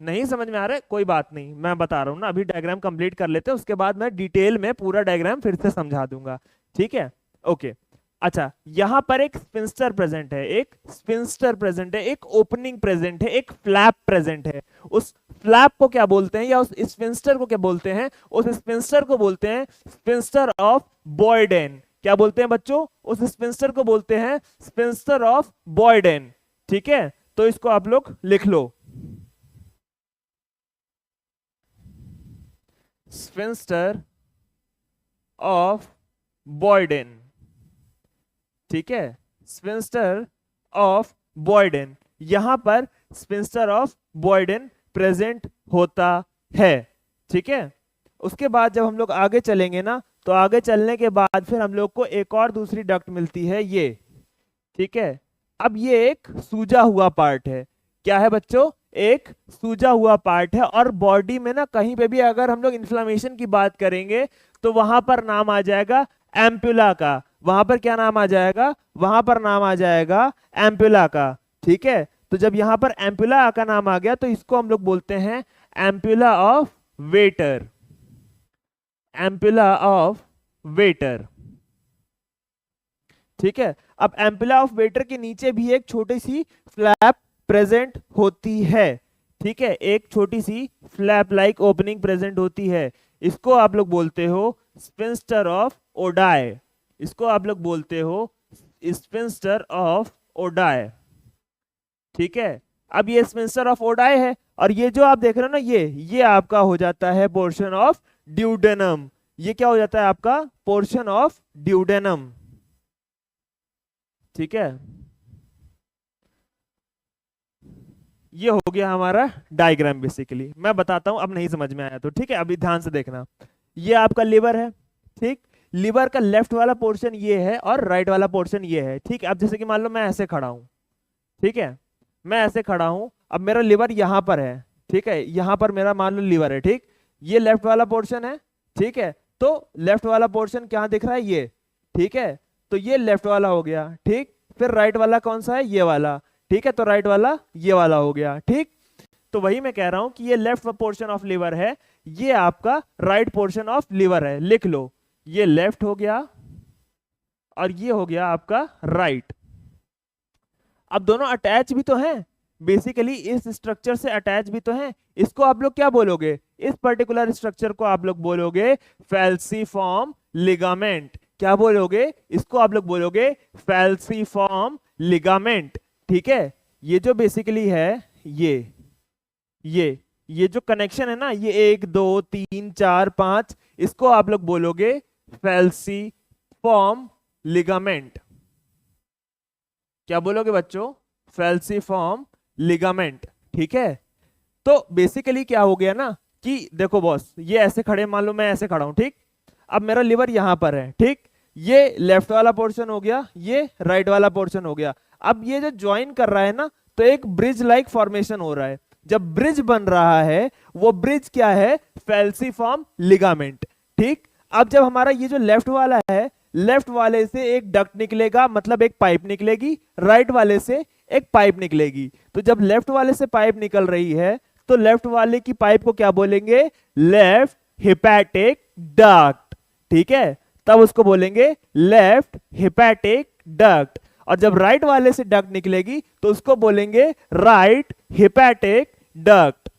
नहीं समझ में आ रहा है? कोई बात नहीं, मैं बता रहा हूं ना, अभी डायग्राम कंप्लीट कर लेते हैं, उसके बाद मैं डिटेल में पूरा डायग्राम फिर से समझा दूंगा। ठीक है, ओके, अच्छा, यहां पर एक स्पिंस्टर प्रेजेंट है, एक स्पिंस्टर प्रेजेंट है, एक ओपनिंग प्रेजेंट है, एक फ्लैप प्रेजेंट है। उस फ्लैप को क्या बोलते हैं, या उस स्पिंस्टर को क्या बोलते हैं? उस स्पिंस्टर को बोलते हैं स्पिंस्टर ऑफ बॉयडेन। क्या बोलते हैं बच्चों? उस स्पिंस्टर को बोलते हैं स्पिंस्टर ऑफ बॉयडेन। ठीक है, तो इसको आप लोग लिख लो, स्पिंस्टर ऑफ बॉयडेन। ठीक है, स्पिंस्टर ऑफ बॉयडेन, यहां पर स्पिंस्टर ऑफ बॉयडेन प्रेजेंट होता है। ठीक है, उसके बाद जब हम लोग आगे चलेंगे ना, तो आगे चलने के बाद फिर हम लोग को एक और दूसरी डक्ट मिलती है, ये। ठीक है, अब ये एक सूजा हुआ पार्ट है। क्या है बच्चों? एक सूजा हुआ पार्ट है, और बॉडी में ना कहीं पे भी अगर हम लोग इन्फ्लामेशन की बात करेंगे तो वहां पर नाम आ जाएगा एम्पुला का। वहां पर क्या नाम आ जाएगा? वहां पर नाम आ जाएगा एम्पुला का। ठीक है, तो जब यहां पर एम्पुला का नाम आ गया तो इसको हम लोग बोलते हैं ampulla of waiter. Ampulla of waiter. ठीक है, अब एम्पुला ऑफ वेटर के नीचे भी एक छोटी सी फ्लैप प्रेजेंट होती है। ठीक है, एक छोटी सी फ्लैप लाइक ओपनिंग प्रेजेंट होती है। इसको आप लोग बोलते हो स्फिंक्टर ऑफ ओडाई। इसको आप लोग बोलते हो स्फिंक्टर ऑफ ओडाई। ठीक है, अब ये स्फिंक्टर ऑफ ओडाई है, और ये जो आप देख रहे हो ना, ये आपका हो जाता है पोर्शन ऑफ ड्यूडेनम। ये क्या हो जाता है आपका? Portion of duodenum. ठीक है, ये हो गया हमारा डायग्राम। बेसिकली मैं बताता हूं, अब नहीं समझ में आया तो ठीक है, अभी ध्यान से देखना। ये आपका लिवर है। ठीक, लिवर का लेफ्ट वाला पोर्शन ये है और राइट वाला पोर्शन ये है। ठीक है, अब जैसे कि मान लो मैं ऐसे खड़ा हूं। ठीक है, मैं ऐसे खड़ा हूं, अब मेरा लिवर यहां पर है। ठीक है, यहां पर मेरा मान लो लिवर है। ठीक, ये लेफ्ट वाला पोर्शन है। ठीक है, तो लेफ्ट वाला पोर्शन क्या दिख रहा है? ये। ठीक है, तो ये लेफ्ट वाला हो गया। ठीक, फिर राइट वाला कौन सा है? ये वाला। ठीक है, तो राइट वाला ये वाला हो गया। ठीक, तो वही मैं कह रहा हूं कि ये लेफ्ट पोर्शन ऑफ लिवर है, ये आपका राइट पोर्शन ऑफ लिवर है। लिख लो, ये लेफ्ट हो गया और ये हो गया आपका राइट। अब दोनों अटैच भी तो हैं, बेसिकली इस स्ट्रक्चर से अटैच भी तो हैं। इसको आप लोग क्या बोलोगे? इस पर्टिकुलर स्ट्रक्चर को आप लोग बोलोगे फैल्सीफॉर्म लिगामेंट। क्या बोलोगे? इसको आप लोग बोलोगे फैल्सीफॉर्म लिगामेंट। ठीक है, ये जो बेसिकली है ये जो कनेक्शन है ना, ये 1 2 3 4 5, इसको आप लोग बोलोगे फैल्सीफॉर्म लिगामेंट। क्या बोलोगे बच्चों? फैल्सीफॉर्म लिगामेंट। ठीक है, तो बेसिकली क्या हो गया ना कि देखो बॉस, ये ऐसे खड़े, मान लो मैं ऐसे खड़ा हूं। ठीक, अब मेरा लिवर यहां पर है। ठीक, ये लेफ्ट वाला पोर्शन हो गया, ये राइट वाला पोर्शन हो गया। अब ये जो ज्वाइन कर रहा है ना, तो एक ब्रिज लाइक फॉर्मेशन हो रहा है। जब ब्रिज बन रहा है, वो ब्रिज क्या है? फैल्सीफॉर्म लिगामेंट। ठीक, अब जब हमारा ये जो लेफ्ट वाला है, लेफ्ट वाले से एक डक्ट निकलेगा, मतलब एक पाइप निकलेगी, राइट वाले से एक पाइप निकलेगी। तो जब लेफ्ट वाले से पाइप निकल रही है, तो लेफ्ट वाले की पाइप को क्या बोलेंगे? Left hepatic duct. ठीक है, तब उसको बोलेंगे लेफ्ट हेपेटिक डक्ट। और जब राइट वाले से डक्ट निकलेगी तो उसको बोलेंगे राइट हेपेटिक डक्ट।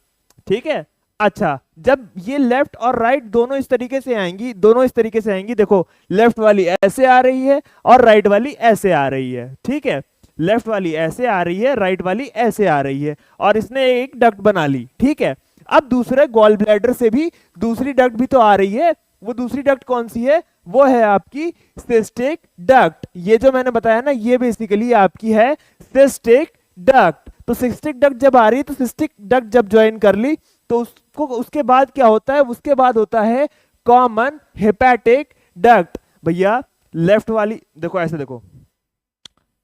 ठीक है, अच्छा, जब ये लेफ्ट और राइट दोनों इस तरीके से आएंगी, दोनों इस तरीके से आएंगी, देखो लेफ्ट वाली ऐसे आ रही है और राइट वाली ऐसे आ रही है। ठीक है, लेफ्ट वाली ऐसे आ रही है, राइट वाली ऐसे आ रही है, और इसने एक डक्ट बना ली। ठीक है, अब दूसरे गॉल ब्लैडर से भी दूसरी डक्ट भी तो आ रही है। वो दूसरी डक्ट कौन सी है? वो है आपकी सिस्टिक डक्ट। ये जो मैंने बताया ना, ये बेसिकली आपकी है सिस्टिक डक्ट। तो सिस्टिक डक्ट जब आ रही है, तो सिस्टिक डक्ट जब ज्वाइन कर ली, तो उसको उसके बाद क्या होता है? उसके बाद होता है कॉमन हेपेटिक डक्ट। भैया लेफ्ट वाली देखो, ऐसे देखो,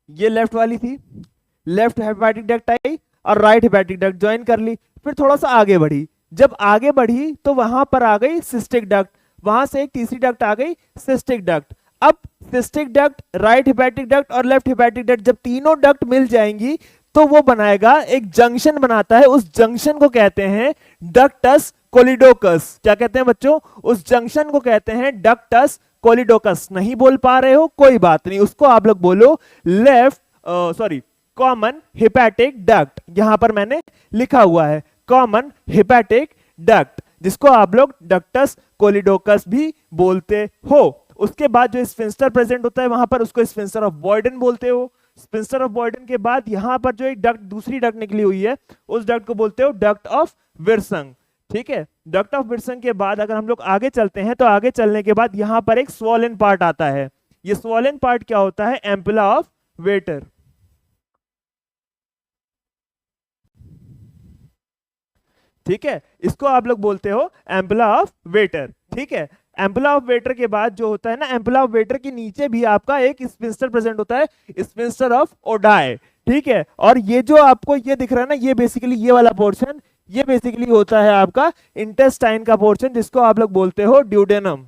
ये लेफ्ट वाली थी, लेफ्ट हेपेटिक डक्ट आई और राइट हेपेटिक डक्ट ज्वाइन कर ली। फिर थोड़ा सा आगे बढ़ी, जब आगे बढ़ी तो वहां पर आ गई सिस्टिक डक्ट, वहां से एक तीसरी डक्ट आ गई सिस्टिक डक्ट। अब cystic duct, right hepatic duct और लेफ्ट हेपेटिक डक्ट, जब तीनों डक्ट मिल जाएंगी तो वो बनाएगा एक जंक्शन बनाता है। उस जंक्शन को कहते हैं डक्टस कोलिडोकस। क्या कहते हैं बच्चों? उस जंक्शन को कहते हैं डक्टस कोलिडोकस। नहीं बोल पा रहे हो, कोई बात नहीं, उसको आप लोग बोलो लेफ्ट कॉमन हेपेटिक डक्ट। यहां पर मैंने लिखा हुआ है कॉमन हेपेटिक डक्ट, जिसको आप लोग डक्टस कोलिडोकस भी बोलते हो। उसके बाद जो स्फिंक्टर प्रेजेंट होता है वहां पर, उसको स्फिंक्टर ऑफ बॉयडन बोलते हो। स्फिंक्टर ऑफ बॉयडन के बाद यहां पर जो एक डक्ट, दूसरी डक्ट निकली हुई है, उस डक्ट को बोलते हो डक्ट ऑफ विर्संग। ठीक है, डक्ट ऑफ विर्संग के बाद अगर हम लोग आगे चलते हैं, तो आगे चलने के बाद यहां पर एक स्वॉलन पार्ट आता है। ये स्वॉलन पार्ट क्या होता है? Ampulla of waiter. ठीक है, इसको आप लोग बोलते हो एम्पुला ऑफ वेटर। ठीक है, एम्पुला ऑफ वेटर के बाद जो होता है ना, एम्पुला ऑफ वेटर के नीचे भी आपका एक स्फिंक्टर प्रेजेंट होता है, स्फिंक्टर ऑफ ओडाई। ठीक है। और ये जो आपको ये दिख रहा है ना, ये बेसिकली ये वाला पोर्शन, ये बेसिकली होता है आपका इंटेस्टाइन का पोर्शन, जिसको आप लोग बोलते हो ड्यूडेनम।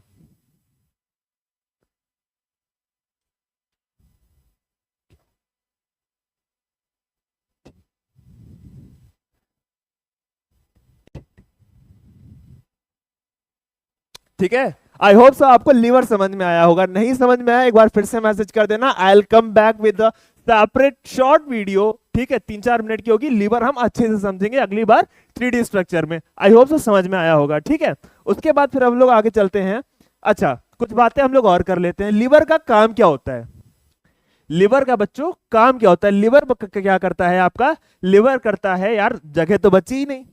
ठीक है, आई होप सो आपको लीवर समझ में आया होगा। नहीं समझ में आया एक बार फिर से मैसेज कर देना, I will come back with a separate short video. ठीक है, 3-4 मिनट की होगी, लीवर हम अच्छे से समझेंगे अगली बार 3D स्ट्रक्चर में। आई होप सो समझ में आया होगा। ठीक है, उसके बाद फिर हम लोग आगे चलते हैं। अच्छा, कुछ बातें हम लोग और कर लेते हैं। लीवर का काम क्या होता है? लिवर का बच्चों काम क्या होता है? लिवर क्या करता है आपका? लिवर करता है, यार जगह तो बची ही नहीं।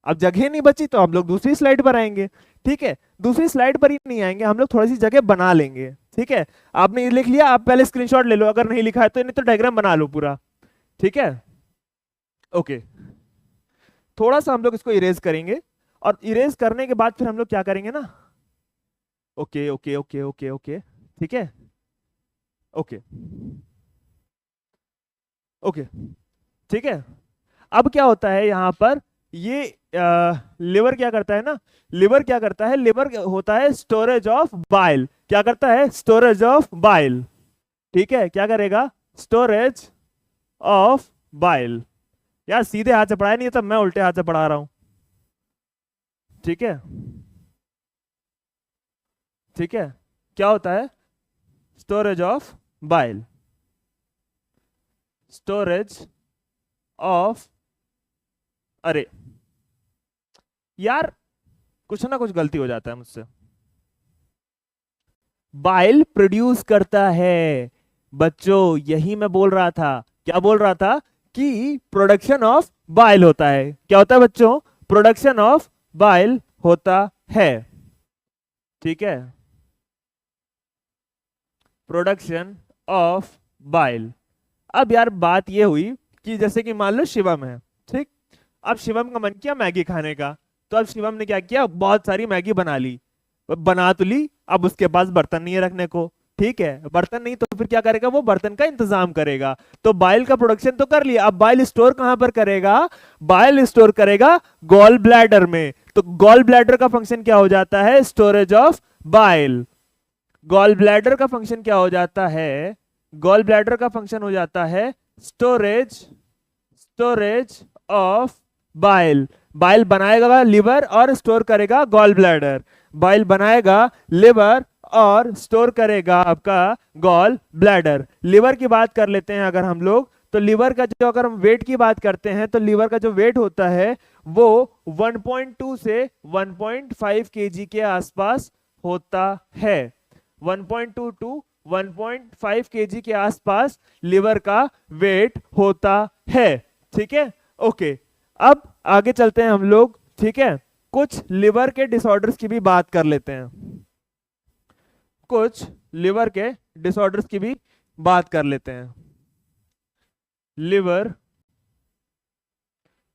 अब जगह नहीं बची तो हम लोग दूसरी स्लाइड पर आएंगे। ठीक है, दूसरी स्लाइड पर ही नहीं आएंगे, हम लोग थोड़ी सी जगह बना लेंगे। ठीक है, आपने ये लिख लिया, आप पहले स्क्रीनशॉट ले लो, अगर नहीं लिखा है तो नहीं तो डायग्राम बना लो पूरा। ठीक है, ओके। थोड़ा सा हम लोग इसको इरेज करेंगे, और इरेज करने के बाद फिर हम लोग क्या करेंगे ना, okay okay okay okay okay, ठीक है, ओके ओके, ठीक है। अब क्या होता है यहाँ पर, ये लिवर क्या करता है ना, लिवर क्या करता है, लिवर होता है स्टोरेज ऑफ बाइल। क्या करता है? Storage of bile. ठीक है, क्या करेगा? Storage of bile. यार सीधे हाथ से पढ़ाया नहीं है, तब मैं उल्टे हाथ से पढ़ा रहा हूं। ठीक है, ठीक है, क्या होता है? Storage of bile, storage of, अरे यार कुछ ना कुछ गलती हो जाता है मुझसे। बाइल प्रोड्यूस करता है बच्चों, यही मैं बोल रहा था। क्या बोल रहा था? कि प्रोडक्शन ऑफ बाइल होता है। क्या होता है बच्चों? प्रोडक्शन ऑफ बाइल होता है। ठीक है, प्रोडक्शन ऑफ बाइल। अब यार बात ये हुई कि जैसे कि मान लो शिवम है, ठीक। अब शिवम का मन किया मैगी खाने का, तो अब शिवम ने क्या किया? बहुत सारी मैगी बना ली। बना तो ली, अब उसके पास बर्तन नहीं है रखने को। ठीक है, बर्तन नहीं तो फिर क्या करेगा? वो बर्तन का इंतजाम करेगा। तो बाइल का प्रोडक्शन तो कर लिया, अब बाइल स्टोर कहां पर करेगा? बाइल स्टोर करेगा गॉल ब्लैडर में। तो गॉल ब्लैडर का फंक्शन क्या हो जाता है? Storage of bile. Gall bladder का फंक्शन क्या हो जाता है? गॉल ब्लैडर का फंक्शन हो जाता है storage, storage of bile. Bile बनाएगा लिवर और स्टोर करेगा गॉल ब्लैडर। बाइल बनाएगा लिवर और स्टोर करेगा आपका गॉल ब्लैडर। लिवर की बात कर लेते हैं अगर हम लोग, तो लिवर का जो, अगर हम वेट की बात करते हैं तो लिवर का जो वेट होता है वो 1.2 से 1.5 केजी के आसपास होता है। 1.2 टू 1.5 केजी के आसपास लिवर का वेट होता है। ठीक है, ओके। अब आगे चलते हैं हम लोग। ठीक है, कुछ लिवर के डिसऑर्डर्स की भी बात कर लेते हैं। कुछ लिवर के डिसऑर्डर्स की भी बात कर लेते हैं। लिवर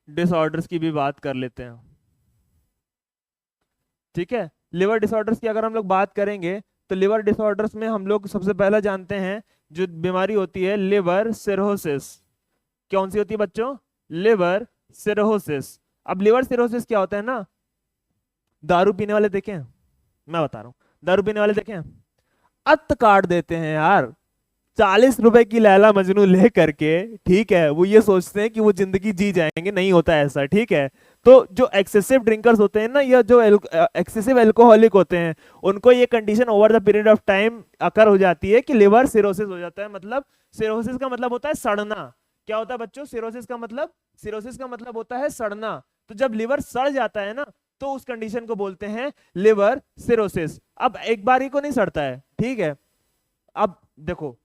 डिसऑर्डर्स की भी बात कर लेते हैं। ठीक है, लिवर डिसऑर्डर्स की अगर हम लोग बात करेंगे तो लिवर डिसऑर्डर्स में हम लोग सबसे पहला जानते हैं जो बीमारी होती है लिवर सिरोसिस। कौन सी होती है बच्चों? Liver cirrhosis. अब लिवर सिरोसिस क्या होता है ना, दारू पीने वाले देखे हैं? मैं बता रहा हूं, दारू पीने वाले देखे हैं? अत काट देते हैं यार 40 रुपए की लैला मजनू ले करके। ठीक है, वो ये सोचते हैं कि वो जिंदगी जी जाएंगे, नहीं होता ऐसा। ठीक है, तो जो एक्सेसिव ड्रिंकर्स होते हैं ना, या जो एक्सेसिव एल्कोहलिक होते हैं, उनको ये condition over the period of time occur हो जाती है कि लिवर सिरोसिस हो जाता है। मतलब सिरोसिस का मतलब होता है सड़ना। क्या होता है बच्चों? सिरोसिस का मतलब, सिरोसिस का मतलब होता है सड़ना। तो जब लिवर सड़ जाता है ना, तो उस कंडीशन को बोलते हैं लिवर सिरोसिस। अब एक बार ही को नहीं सड़ता है, ठीक है। अब देखो,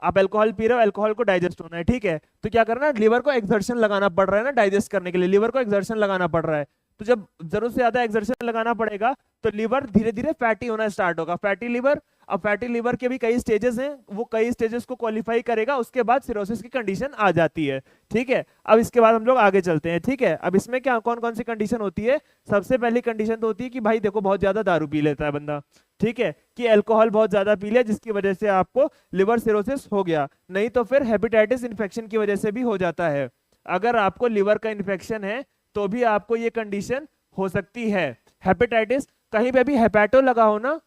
आप अल्कोहल पी रहे हो, अल्कोहल को डाइजेस्ट होना है, ठीक है, तो क्या करना है? लिवर को एक्सर्शन लगाना पड़ रहा है ना डाइजेस्ट करने के लिए, लिवर को एक्सर्शन लगाना पड़ रहा है। तो जब जरूरत से ज्यादा एक्सर्शन लगाना पड़ेगा तो लिवर धीरे धीरे फैटी होना स्टार्ट होगा, फैटी लिवर। अब फैटी लिवर के भी कई स्टेजेस हैं, वो कई स्टेजेस को क्वालिफाई करेगा, उसके बाद सिरोसिस की कंडीशन आ जाती है। ठीक है, अब इसके बाद हम लोग आगे चलते हैं। ठीक है, अब इसमें क्या कौन कौन सी कंडीशन होती है? सबसे पहली कंडीशन तो होती है कि भाई देखो बहुत ज्यादा दारू पी लेता है बंदा, ठीक है, कि अल्कोहल बहुत ज्यादा पी लिया जिसकी वजह से आपको लिवर सिरोसिस हो गया। नहीं तो फिर हेपेटाइटिस इन्फेक्शन की वजह से भी हो जाता है। अगर आपको लिवर का इन्फेक्शन है तो भी आपको ये कंडीशन हो सकती है। हेपेटाइटिस, कहीं पे भी हेपेटो लगा हो ना,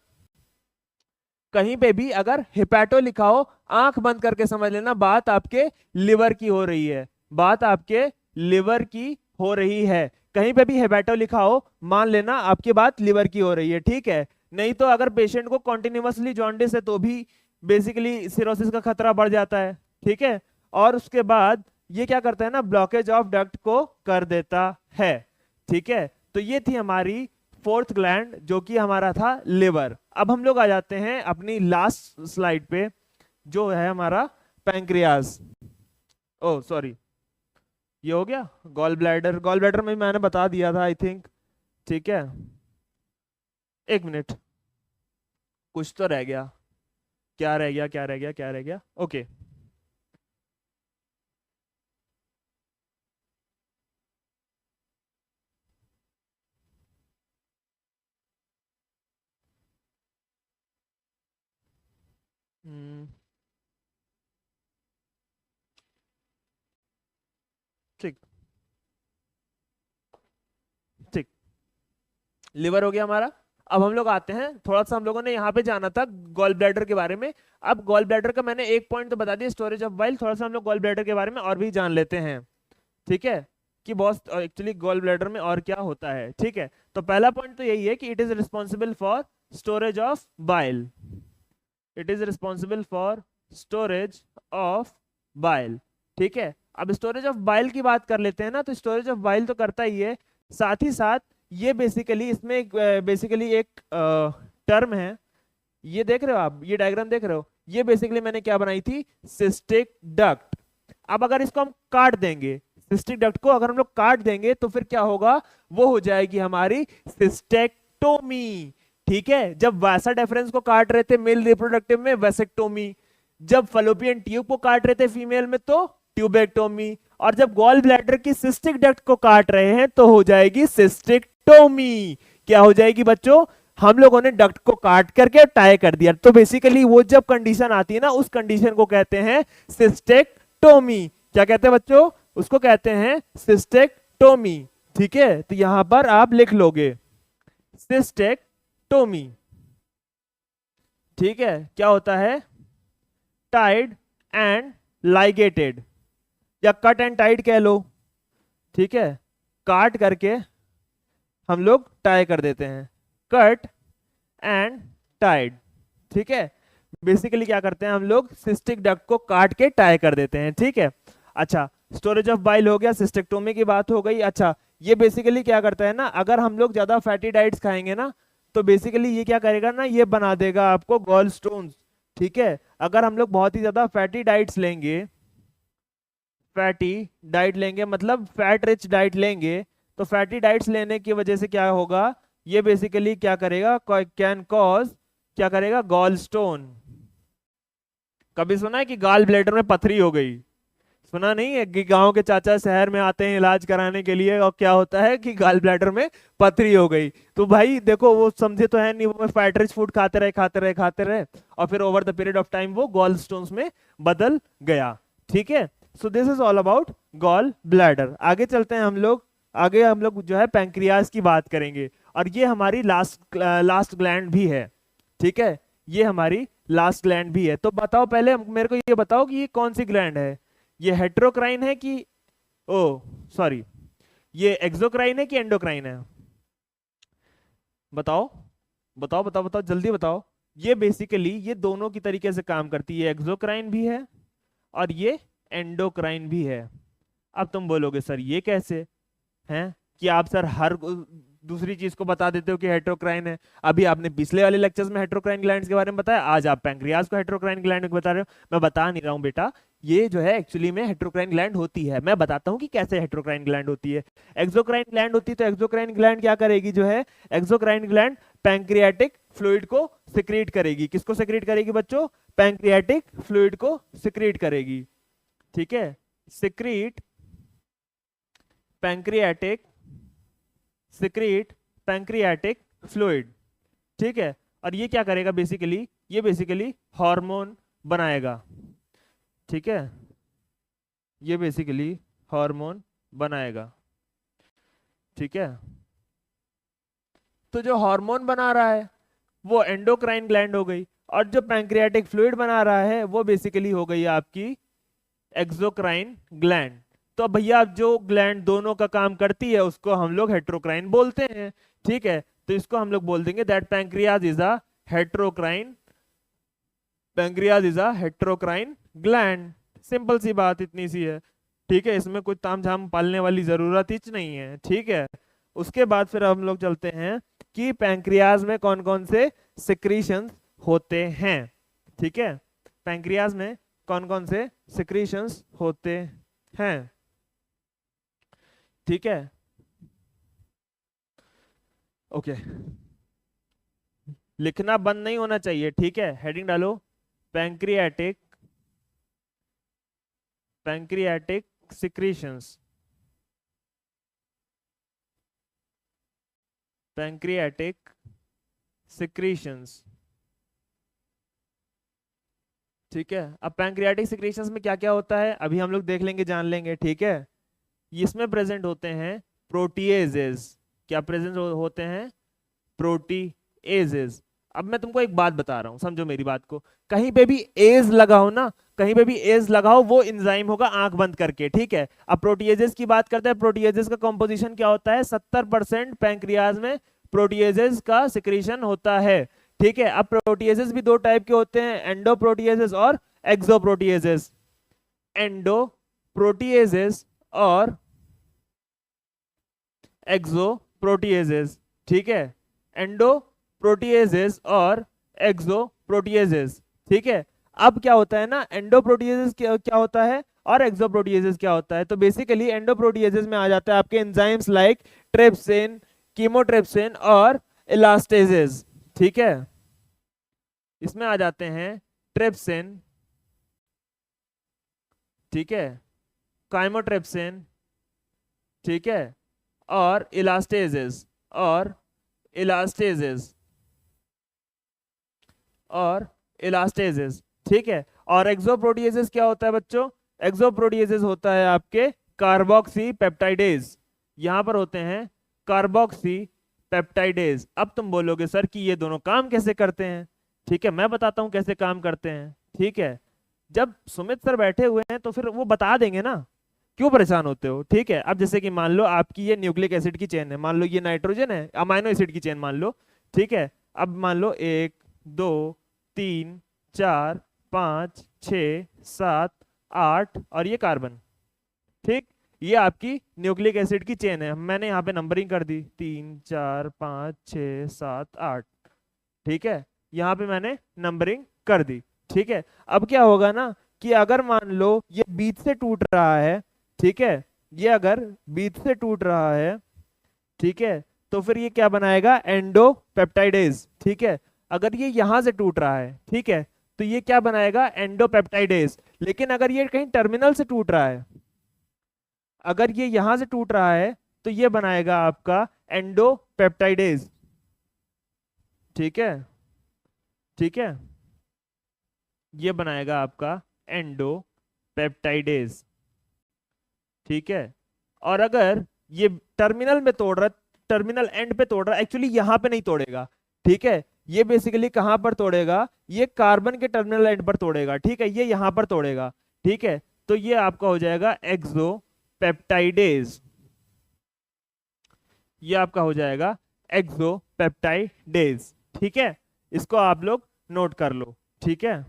कहीं पे भी अगर हेपेटो लिखा हो, आंख बंद करके समझ लेना बात आपके लिवर की हो रही है, बात आपके लिवर की हो रही है। कहीं पे भी हेपेटो लिखा हो, मान लेना आपकी बात लिवर की हो रही है। ठीक है, नहीं तो अगर पेशेंट को कॉन्टिन्यूसली जॉन्डिस है तो भी बेसिकली सिरोसिस का खतरा बढ़ जाता है। ठीक है, और उसके बाद ये क्या करता है ना, ब्लॉकेज ऑफ डक्ट को कर देता है। ठीक है, तो ये थी हमारी फोर्थ ग्लैंड जो कि हमारा था लिवर। अब हम लोग आ जाते हैं अपनी लास्ट स्लाइड पे जो है हमारा पैंक्रियाज। ओ सॉरी, ये हो गया गॉल ब्लैडर। गॉल ब्लैडर में मैंने बता दिया था आई थिंक। ठीक है, एक मिनट, कुछ तो रह गया, क्या रह गया, क्या रह गया, क्या रह गया? ओके, ठीक ठीक, लिवर हो गया हमारा। अब हम लोग आते हैं, थोड़ा सा हम लोगों ने यहाँ पे जाना था गॉल ब्लैडर के बारे में। अब गॉल ब्लैडर का मैंने एक पॉइंट तो बता दिया, स्टोरेज ऑफ बाइल। थोड़ा सा हम लोग गॉल ब्लैडर के बारे में और भी जान लेते हैं। ठीक है, कि बॉस एक्चुअली गॉल ब्लैडर में और क्या होता है। ठीक है, तो पहला पॉइंट तो यही है कि it is responsible for storage of bile. It is responsible for storage of bile. ठीक है, अब स्टोरेज ऑफ बाइल की बात कर लेते हैं ना, तो स्टोरेज ऑफ बाइल तो करता ही है, साथ ही साथ ये बेसिकली इसमें बेसिकली एक टर्म है, ये देख रहे हो आप, ये डायग्राम देख रहे हो, ये बेसिकली मैंने क्या बनाई थी, सिस्टिक डक्ट। अब अगर इसको हम काट देंगे, सिस्टिक डक्ट को अगर हम लोग काट देंगे तो फिर क्या होगा, वो हो जाएगी हमारी सिस्टेक्टोमी। ठीक है, जब वैसा डिफरेंस को काट रहे थे मेल रिप्रोडक्टिव में वेसेक्टोमी, जब फलोपियन ट्यूब को काट रहे थे फीमेल में तो ट्यूबेक्टोमी, और जब गॉल ब्लैडर की सिस्टिक डक्ट को काट रहे हैं तो हो जाएगी सिस्टेक्टोमी। क्या हो जाएगी बच्चों, हम लोगों ने डक्ट को काट करके टाई कर दिया, तो बेसिकली वो जब कंडीशन आती है ना, उस कंडीशन को कहते हैं सिस्टेक्टोमी। क्या कहते हैं बच्चों, उसको कहते हैं सिस्टेक्टोमी। ठीक है, तो यहां पर आप लिख लोगे सिस्टेक्टोमी। ठीक है, क्या होता है, टाइड एंड लाइगेटेड, या कट एंड टाइड कह लो। ठीक है, काट करके हम लोग टाई कर देते हैं, कट एंड टाइड। ठीक है, बेसिकली क्या करते हैं हम लोग, सिस्टिक डक्ट को काट के टाई कर देते हैं। ठीक है, अच्छा, स्टोरेज ऑफ बाइल हो गया, सिस्टेक्टोमी की बात हो गई। अच्छा, ये बेसिकली क्या करता है ना, अगर हम लोग ज्यादा फैटी डाइट्स खाएंगे ना, तो बेसिकली ये क्या करेगा ना, ये बना देगा आपको गॉल स्टोन्स। ठीक है, अगर हम लोग बहुत ही ज्यादा फैटी डाइट्स लेंगे, फैटी डाइट लेंगे मतलब फैट रिच डाइट लेंगे, तो फैटी डाइट्स लेने की वजह से क्या होगा, ये बेसिकली क्या करेगा, कैन कॉज, क्या करेगा, गॉल स्टोन। कभी सुना है कि गॉल ब्लैडर में पथरी हो गई? सुना नहीं है कि गांव के चाचा शहर में आते हैं इलाज कराने के लिए और क्या होता है कि गॉल ब्लैडर में पथरी हो गई। तो भाई देखो, वो समझे तो है नहीं, वो फैट रिच फूड खाते रहे खाते रहे खाते रहे, और फिर over the period of time वो गॉल स्टोन्स में बदल गया। ठीक है, so this is all about gall bladder. आगे चलते हैं हम लोग, आगे हम लोग जो है पैंक्रियाज की बात करेंगे, और ये हमारी लास्ट ग्लैंड भी है। ठीक है, ये हमारी लास्ट ग्लैंड भी है। तो बताओ पहले मेरे को ये बताओ कि ये कौन सी ग्लैंड है, ये हेट्रोक्राइन है कि, ओ सॉरी, ये एक्सोक्राइन है कि एंडोक्राइन है? बताओ बताओ बताओ बताओ, जल्दी बताओ। ये बेसिकली ये दोनों की तरीके से काम करती है, एक्सोक्राइन भी है और ये एंडोक्राइन भी है। अब तुम बोलोगे सर ये कैसे हैं, कि आप सर हर दूसरी चीज को बता देते हो कि हेट्रोक्राइन है। अभी आपने पिछले वाले लेक्चर्स में हेट्रोक्राइन ग्लैंड्स के बारे में बताया, आज आप पैंक्रियाज को हेट्रोक्राइन ग्लैंड बता रहे हो। मैं बता नहीं रहा हूं बेटा, ये जो है एक्चुअली में हेट्रोक्राइन ग्लैंड होती है। मैं बताता हूं कि कैसे हेट्रोक्राइन ग्लैंड होती है। एक्सोक्राइन ग्लैंड होती है तो एक्सोक्राइन ग्लैंड क्या करेगी, जो है एक्सोक्राइन ग्लैंड पैंक्रियाटिक फ्लूइड को सिक्रीट करेगी। किसको सिक्रीट करेगी बच्चों? पैंक्रियाटिक फ्लूइड को सिक्रीट करेगी। ठीक है, secrete pancreatic, secrete pancreatic fluid. ठीक है, और ये क्या करेगा बेसिकली? ये बेसिकली हार्मोन बनाएगा। ठीक है, ये बेसिकली हार्मोन बनाएगा। ठीक है, तो जो हार्मोन बना रहा है वो एंडोक्राइन ग्लैंड हो गई, और जो पैंक्रियाटिक फ्लूइड बना रहा है वो बेसिकली हो गई आपकी एक्सोक्राइन ग्लैंड। तो भैया जो ग्लैंड दोनों का काम करती है उसको हम लोग हेट्रोक्राइन बोलते हैं। ठीक है, तो इसको हम लोग बोल देंगे that pancreas is a heterocrine, pancreas is a heterocrine gland. Simple सी बात इतनी सी है। ठीक है, इसमें कुछ तामझाम पालने वाली जरूरत ही नहीं है। ठीक है, उसके बाद फिर हम लोग चलते हैं कि पैंक्रियाज में कौन कौन से सिक्रीशंस होते हैं। ठीक है, पैंक्रियाज में कौन कौन से सिक्रीशंस होते हैं। ठीक है, ओके, लिखना बंद नहीं होना चाहिए। ठीक है, हेडिंग डालो, pancreatic, pancreatic secretions, pancreatic secretions. ठीक है, अब पैंक्रियाटिक सिक्रीशंस में क्या क्या होता है अभी हम लोग देख लेंगे, जान लेंगे। ठीक है, इसमें प्रेजेंट होते हैं प्रोटीएजेस। क्या प्रेजेंट होते हैं? प्रोटीएजेस। अब मैं तुमको एक बात बता रहा हूं, समझो मेरी बात को। कहीं पे भी एज लगाओ ना, कहीं पे भी एज लगाओ, वो एंजाइम होगा आंख बंद करके। ठीक है, अब प्रोटीएजेस की बात करते हैं। प्रोटीएजेस का कंपोजिशन क्या होता है? 70% पैंक्रियाज में प्रोटीएजेस का सिक्रीशन होता है। ठीक है, अब प्रोटीएजेस भी दो टाइप के होते हैं, एंडोप्रोटीएजेस और एक्सोप्रोटीएजेस। एंडोप्रोटीएजेस और एक्सोप्रोटीएजेस। ठीक है, एंडोप्रोटीएजेस और एक्सोप्रोटीएजेस। ठीक है, अब क्या होता है ना, एंडोप्रोटीएजेस क्या होता है और एक्सोप्रोटीएजेस क्या होता है? तो बेसिकली एंडोप्रोटीएजेस में आ जाता है आपके एंजाइम्स लाइक ट्रिप्सिन, कीमोट्रिप्सिन और इलास्टेजेस। ठीक है, इसमें आ जाते हैं ट्रिप्सिन, ठीक है, काइमोट्रिप्सिन, ठीक है, और इलास्टेजेस, और इलास्टेजेस, और इलास्टेजेस। ठीक है, और एक्सोप्रोटीएजेस क्या होता है बच्चों? एक्सोप्रोटीएजेस होता है आपके कार्बोक्सी पेप्टाइडेज। यहां पर होते हैं कार्बोक्सी पेप्टाइडेज। अब तुम बोलोगे सर कि ये दोनों काम कैसे करते हैं? ठीक है, मैं बताता हूं कैसे काम करते हैं। ठीक है, जब सुमित सर बैठे हुए हैं तो फिर वो बता देंगे ना, क्यों परेशान होते हो? ठीक है, अब जैसे कि मान लो आपकी ये न्यूक्लिक एसिड की चेन है, मान लो ये नाइट्रोजन है, अमाइनो एसिड की चेन मान लो। ठीक है, अब मान लो 1 2 3 4 5 6 7 8 और ये कार्बन। ठीक, ये आपकी न्यूक्लिक एसिड की चेन है। मैंने यहाँ पे नंबरिंग कर दी 3 4 5 6 7 8। ठीक है, यहाँ पे मैंने नंबरिंग कर दी। ठीक है, अब क्या होगा ना कि अगर मान लो ये बीच से टूट रहा है, ठीक है, ये अगर बीच से टूट रहा है, ठीक है, तो फिर ये क्या बनाएगा? एंडोपेप्टाइडेज। ठीक है, अगर ये यहां से टूट रहा है, ठीक है, तो ये क्या बनाएगा? एंडोपेप्टाइडेज। लेकिन अगर ये कहीं टर्मिनल से टूट रहा है, अगर ये यहां से टूट रहा है, तो ये बनाएगा आपका एंडोपेप्टाइडेज। ठीक है, ठीक है, ये बनाएगा आपका एंडोपेप्टाइडेज। ठीक है, और अगर ये टर्मिनल में तोड़ रहा, टर्मिनल एंड पे तोड़ रहा, एक्चुअली यहां पे नहीं तोड़ेगा। ठीक है, ये बेसिकली कहां पर तोड़ेगा? ये कार्बन के टर्मिनल एंड पर तोड़ेगा। ठीक है, ये यहां पर तोड़ेगा। ठीक है, तो ये आपका हो जाएगा एक्सोपेप्टाइडेज। ये आपका हो जाएगा एक्सोपेप्टाइडेज। ठीक है, इसको आप लोग नोट कर लो। ठीक है,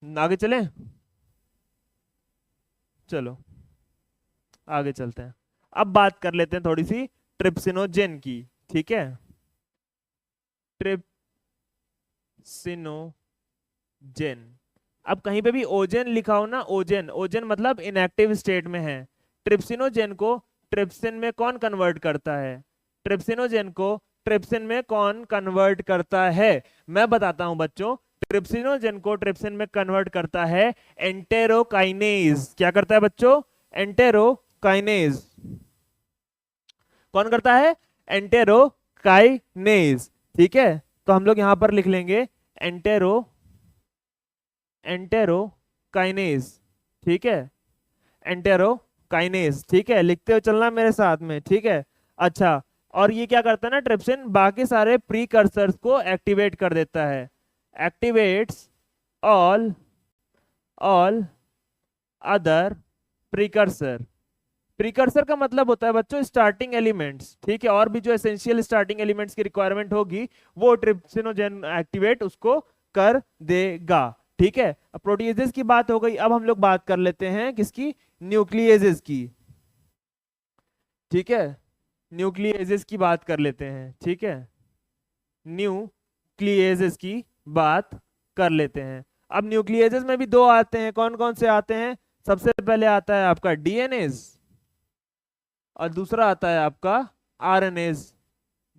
आगे चलें? चलो आगे चलते हैं। अब बात कर लेते हैं थोड़ी सी ट्रिप्सिनोजेन की। ठीक है, ट्रिप्सिनोजेन, अब कहीं पे भी ओजन लिखा हो ना, ओजन, ओजन मतलब इनएक्टिव स्टेट में है। ट्रिप्सिनोजेन को ट्रिप्सिन में कौन कन्वर्ट करता है? ट्रिप्सिनोजेन को ट्रिप्सिन में कौन कन्वर्ट करता है? मैं बताता हूं बच्चों, ट्रिप्सिनोजेन को ट्रिप्सिन में कन्वर्ट करता है एंटेरोकाइनेज। क्या करता है बच्चों? एंटेरोकाइनेज। कौन करता है? एंटेरोकाइनेज। ठीक है, तो हम लोग यहां पर लिख लेंगे एंटेरोकाइनेज। ठीक है, एंटेरोकाइनेज। ठीक है, लिखते हुए चलना मेरे साथ में, ठीक है। अच्छा, और ये क्या करता है ना, ट्रिप्सिन बाकी सारे प्रीकर्सर्स को एक्टिवेट कर देता है। Activates all all other precursor. Precursor का मतलब होता है बच्चों स्टार्टिंग एलिमेंट्स। ठीक है, और भी जो एसेंशियल स्टार्टिंग एलिमेंट्स की रिक्वायरमेंट होगी वो ट्रिप्सिनोजेन एक्टिवेट उसको कर देगा। ठीक है, अब प्रोटीएजेस की बात हो गई, अब हम लोग बात कर लेते हैं किसकी? न्यूक्लिएजेस की। ठीक है, न्यूक्लिएजेस की बात कर लेते हैं। ठीक है, न्यूक्लिएजेस की बात कर लेते हैं। अब न्यूक्लिएजेस में भी दो आते हैं, कौन कौन से आते हैं? सबसे पहले आता है आपका डीएनएज और दूसरा आता है आपका आरएनएज।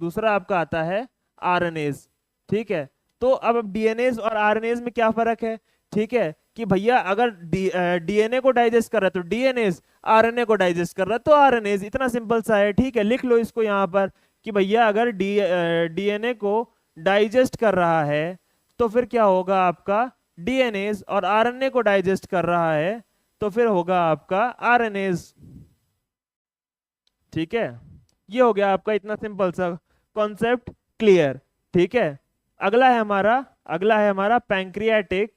दूसरा आपका आता है आरएनएज। ठीक है, तो अब डीएनएज और आरएनएज में क्या फर्क है? ठीक है, कि भैया अगर डीएनए को डाइजेस्ट कर रहा है तो डीएनएज, आरएनए को डाइजेस्ट कर रहा है तो आरएनएज। इतना सिंपल सा है। ठीक है, लिख लो इसको यहां पर कि भैया अगर डीएनए को डाइजेस्ट कर रहा है तो फिर क्या होगा आपका? डीएनएज, और आरएनए को डाइजेस्ट कर रहा है तो फिर होगा आपका आरएनएज। ठीक है, ये हो गया आपका इतना सिंपल सा कॉन्सेप्ट। क्लियर? ठीक है, अगला है हमारा पैंक्रियाटिक।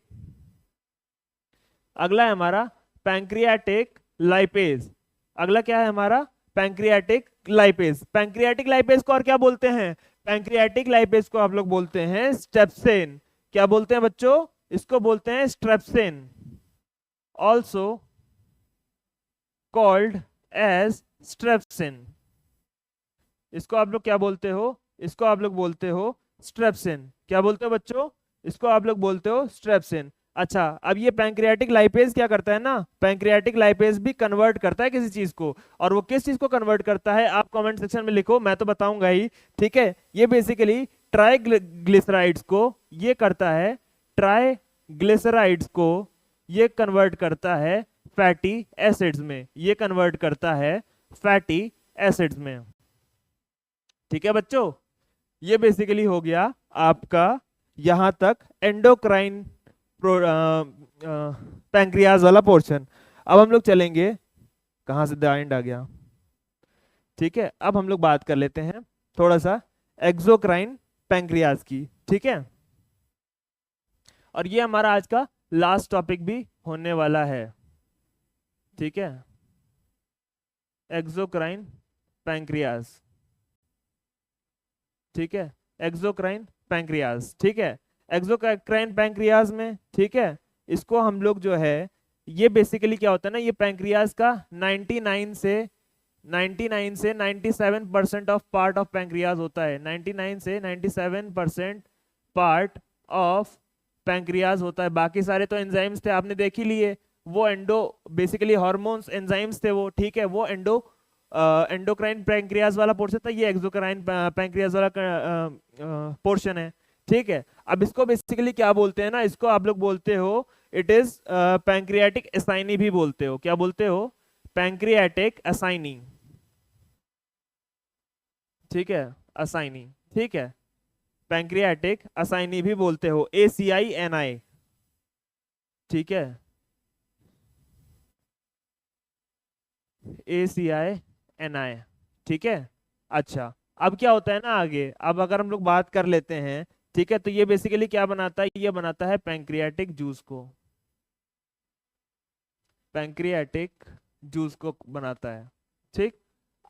अगला है हमारा पैंक्रियाटिक लाइपेज। अगला क्या है हमारा? Pancreatic lipase. पैंक्रियाटिक लाइपेज को और क्या बोलते हैं? पैंक्रियाटिक लाइपेज को आप लोग बोलते हैं स्ट्रेप्सिन। क्या बोलते हैं बच्चों? इसको बोलते हैं स्ट्रेप्सिन, ऑल्सो कॉल्ड एज स्ट्रेप्सिन। इसको आप लोग क्या बोलते हो? इसको आप लोग बोलते हो स्ट्रेप्सिन। क्या बोलते हो बच्चों? इसको आप लोग बोलते हो स्ट्रेप्सिन। अच्छा, अब ये पैंक्रियाटिक लाइपेज क्या करता है ना, पैंक्रियाटिक लाइपेज भी कन्वर्ट करता है किसी चीज को, और वो किस चीज को कन्वर्ट करता है आप कमेंट सेक्शन में लिखो, मैं तो बताऊंगा ही। ठीक है, ये बेसिकली ट्राइग्लिसराइड्स को ये करता है, ट्राइग्लिसराइड्स को ये कन्वर्ट करता है फैटी एसिड्स में, ये कन्वर्ट करता है फैटी एसिड्स में। ठीक है बच्चों, ये बेसिकली हो गया आपका यहां तक एंडोक्राइन पैंक्रियाज वाला पोर्शन। अब हम लोग चलेंगे, कहां से द एंड आ गया। ठीक है, अब हम लोग बात कर लेते हैं थोड़ा सा एक्सोक्राइन पैंक्रियाज की। ठीक है, और ये हमारा आज का लास्ट टॉपिक भी होने वाला है। ठीक है, एक्सोक्राइन पैंक्रियाज। ठीक है, एक्सोक्राइन पैंक्रियाज। ठीक है, एक्सोक्राइन पैंक्रियाज में, ठीक है, इसको हम लोग जो है, ये बेसिकली क्या होता है ना, ये पैंक्रियाज का 99 से 97% ऑफ पार्ट ऑफ पैंक्रियाज होता है। 99 से 97% पार्ट ऑफ पैंक्रियाज होता है। बाकी सारे तो एंजाइम्स थे, आपने देख ही लिए, वो एंडो बेसिकली हार्मोन्स एंजाइम्स थे वो। ठीक है, वो एंडोक्राइन पैंक्रियाज वाला पोर्शन था, ये एक्सोक्राइन पैंक्रियाज वाला पोर्शन है। ठीक है, अब इसको बेसिकली क्या बोलते हैं ना, इसको आप लोग बोलते हो, इट इज पैंक्रियाटिक असाइनी भी बोलते हो। क्या बोलते हो? Pancreatic assignee. ठीक है, असाइनी। ठीक है, पैंक्रियाटिक असाइनी भी बोलते हो, ACINI। ठीक है, ACINI। ठीक है, अच्छा, अब क्या होता है ना आगे, अब अगर हम लोग बात कर लेते हैं, ठीक है, तो ये बेसिकली क्या बनाता है? ये बनाता है पैंक्रियाटिक जूस को, पैंक्रियाटिक जूस को बनाता है। ठीक,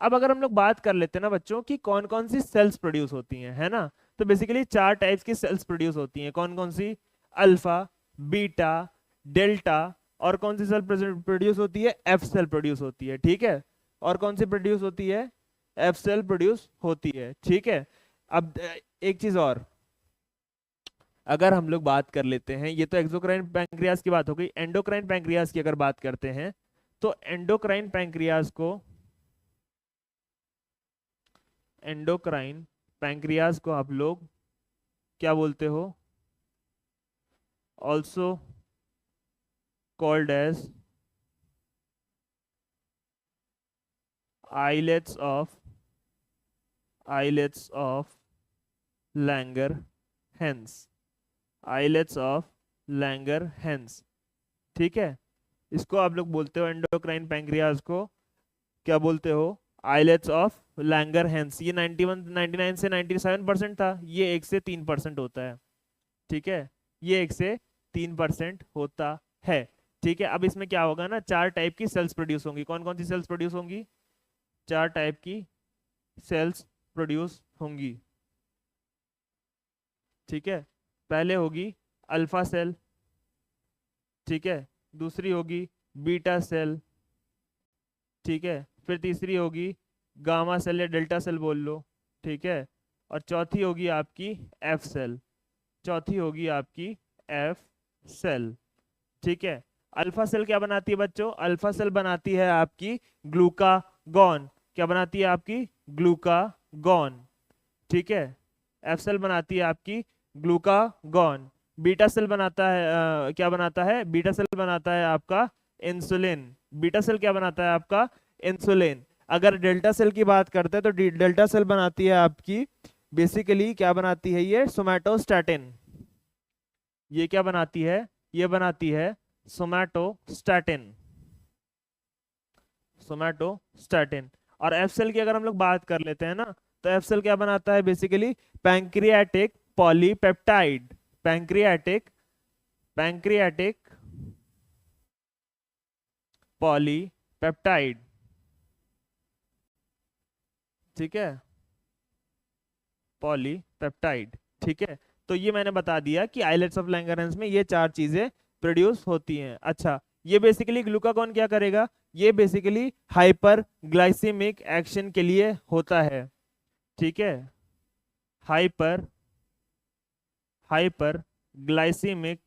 अब अगर हम लोग बात कर लेते हैं ना बच्चों कि कौन कौन सी सेल्स प्रोड्यूस होती हैं, है ना, तो बेसिकली 4 टाइप्स की सेल्स प्रोड्यूस होती हैं। कौन कौन सी? अल्फा, बीटा, डेल्टा, और कौन सी सेल प्रोड्यूस होती है? एफ सेल प्रोड्यूस होती है। ठीक है, और कौन सी प्रोड्यूस होती है? एफ सेल प्रोड्यूस होती है। ठीक है, अब एक चीज और, अगर हम लोग बात कर लेते हैं, ये तो एक्सोक्राइन पैंक्रियाज की बात हो गई, एंडोक्राइन पैंक्रियाज की अगर बात करते हैं तो एंडोक्राइन पैंक्रियाज को आप लोग क्या बोलते हो, also called as islets of Langerhans, islets of Langerhans। ठीक है, इसको आप लोग बोलते हो एंडोक्राइन पैंक्रियाज को क्या बोलते हो, आइलेट्स ऑफ लैंगरहैंस। ये 99 से 97% था, ये 1 से 3% होता है। ठीक है, ये 1 से 3% होता है। ठीक है, अब इसमें क्या होगा ना, 4 टाइप की सेल्स प्रोड्यूस होंगी। कौन कौन सी सेल्स प्रोड्यूस होंगी, 4 टाइप की सेल्स प्रोड्यूस होंगी। ठीक है, पहले होगी अल्फा सेल, ठीक है, दूसरी होगी बीटा सेल, ठीक है, फिर तीसरी होगी गामा सेल या डेल्टा सेल बोल लो, ठीक है, और चौथी होगी आपकी एफ सेल, चौथी होगी आपकी एफ सेल। ठीक है, अल्फा सेल क्या बनाती है बच्चों, अल्फा सेल बनाती है आपकी ग्लूकागॉन। क्या बनाती है आपकी, ग्लूकागॉन। ठीक है, एफ सेल बनाती है आपकी ग्लूकागॉन। बीटा सेल बनाता है क्या बनाता है, बीटा सेल बनाता है आपका इंसुलिन। बीटा सेल क्या बनाता है आपका, इंसुलिन। अगर डेल्टा सेल की बात करते हैं तो डेल्टा सेल बनाती है आपकी, बेसिकली क्या बनाती है ये, सोमैटोस्टैटिन। ये क्या बनाती है, ये बनाती है सोमैटोस्टैटिन, सोमैटोस्टैटिन। और एफ सेल की अगर हम लोग बात कर लेते हैं ना, तो एफ सेल क्या बनाता है basically, pancreatic polypeptide, pancreatic polypeptide. ठीक है, पॉलीपेप्टाइड। ठीक है, तो ये मैंने बता दिया कि आइलेट्स ऑफ लैंगरहैंस में ये 4 चीजें प्रोड्यूस होती हैं। अच्छा, ये बेसिकली ग्लूकागॉन क्या करेगा, ये बेसिकली हाइपर ग्लाइसेमिक एक्शन के लिए होता है। ठीक है, हाइपर ग्लाइसेमिक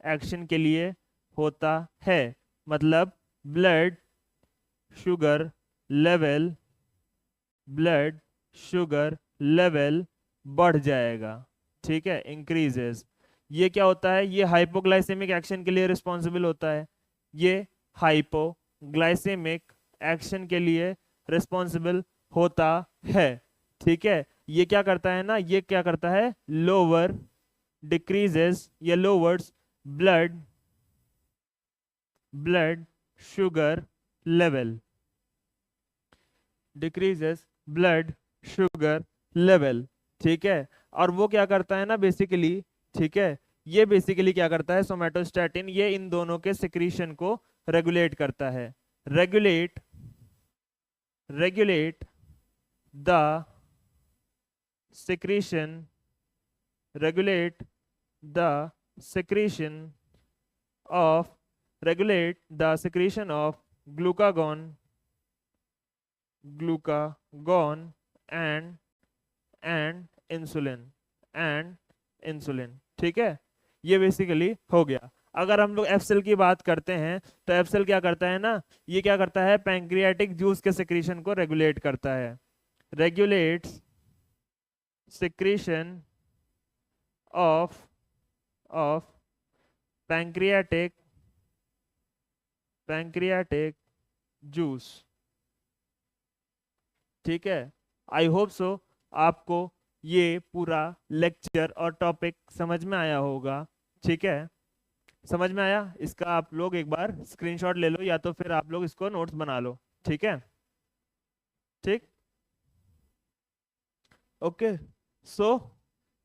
एक्शन के लिए होता है, मतलब ब्लड शुगर लेवल बढ़ जाएगा। ठीक है, इंक्रीजेस। ये क्या होता है, ये हाइपोग्लाइसेमिक एक्शन के लिए रिस्पॉन्सिबल होता है, ये हाइपोग्लाइसेमिक एक्शन के लिए रिस्पॉन्सिबल होता है। ठीक है, ये क्या करता है ना, ये क्या करता है, लोअर डिक्रीजेस या louvers blood sugar level, decreases blood sugar level. ठीक है, और वो क्या करता है ना बेसिकली, ठीक है, ये बेसिकली क्या करता है, सोमैटोस्टैटिन ये इन दोनों के सिक्रीशन को रेगुलेट करता है, regulate the secretion regulate the secretion of glucagon and insulin। ठीक है, ये बेसिकली हो गया। अगर हम लोग एफ सेल की बात करते हैं तो एफ सेल क्या करता है ना, ये क्या करता है, पैंक्रियाटिक जूस के सिक्रीशन को रेगुलेट करता है, regulates secretion of pancreatic juice। ठीक है, आई होप सो आपको ये पूरा लेक्चर और टॉपिक समझ में आया होगा। ठीक है, समझ में आया, इसका आप लोग एक बार स्क्रीनशॉट ले लो या तो फिर आप लोग इसको नोट्स बना लो। ठीक है, ठीक, ओके। सो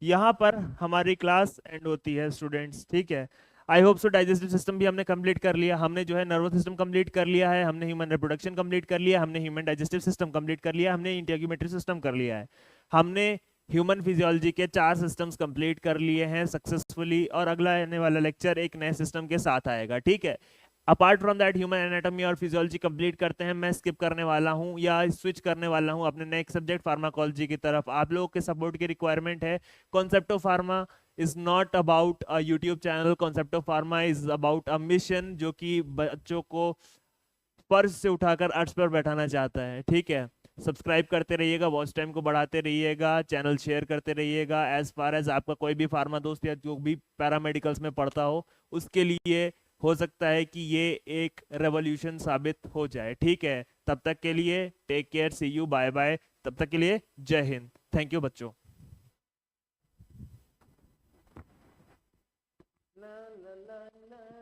यहाँ पर हमारी क्लास एंड होती है स्टूडेंट्स। ठीक है, I hope so digestive system भी हमने कंप्लीट कर लिया, हमने जो है नर्वस सिस्टम कंप्लीट कर लिया है, हमने ह्यूमन रिप्रोडक्शन कंप्लीट कर लिया, हमने ह्यूमन डाइजेस्टिव सिस्टम कंप्लीट कर लिया, हमने इंटेग्यूमेटरी सिस्टम कर लिया है, हमने ह्यूमन फिजियोलॉजी के 4 सिस्टम्स कंप्लीट कर लिए हैं सक्सेसफुली। और अगला आने वाला लेक्चर एक नए सिस्टम के साथ आएगा। ठीक है, apart from that human anatomy और फिजियोलॉजी कंप्लीट करते हैं, मैं स्किप करने वाला हूं या स्विच करने वाला हूं अपने नेक्स्ट सब्जेक्ट फार्माकोलॉजी की तरफ। आप लोगों के सपोर्ट की रिक्वायरमेंट है, concept of pharma is not about a YouTube channel, concept of pharma is about a mission जो कि बच्चों को फर्श से उठाकर अर्श पर बैठाना चाहता है। ठीक है, सब्सक्राइब करते रहिएगा, वॉच टाइम को बढ़ाते रहिएगा, चैनल शेयर करते रहिएगा। एज फार एज आपका कोई भी फार्मा दोस्त या जो भी पैरामेडिकल्स में पढ़ता हो, उसके लिए हो सकता है कि ये एक रेवोल्यूशन साबित हो जाए। ठीक है, तब तक के लिए take care, see you, bye bye. तब तक के लिए जय हिंद, थैंक यू बच्चों। La la la la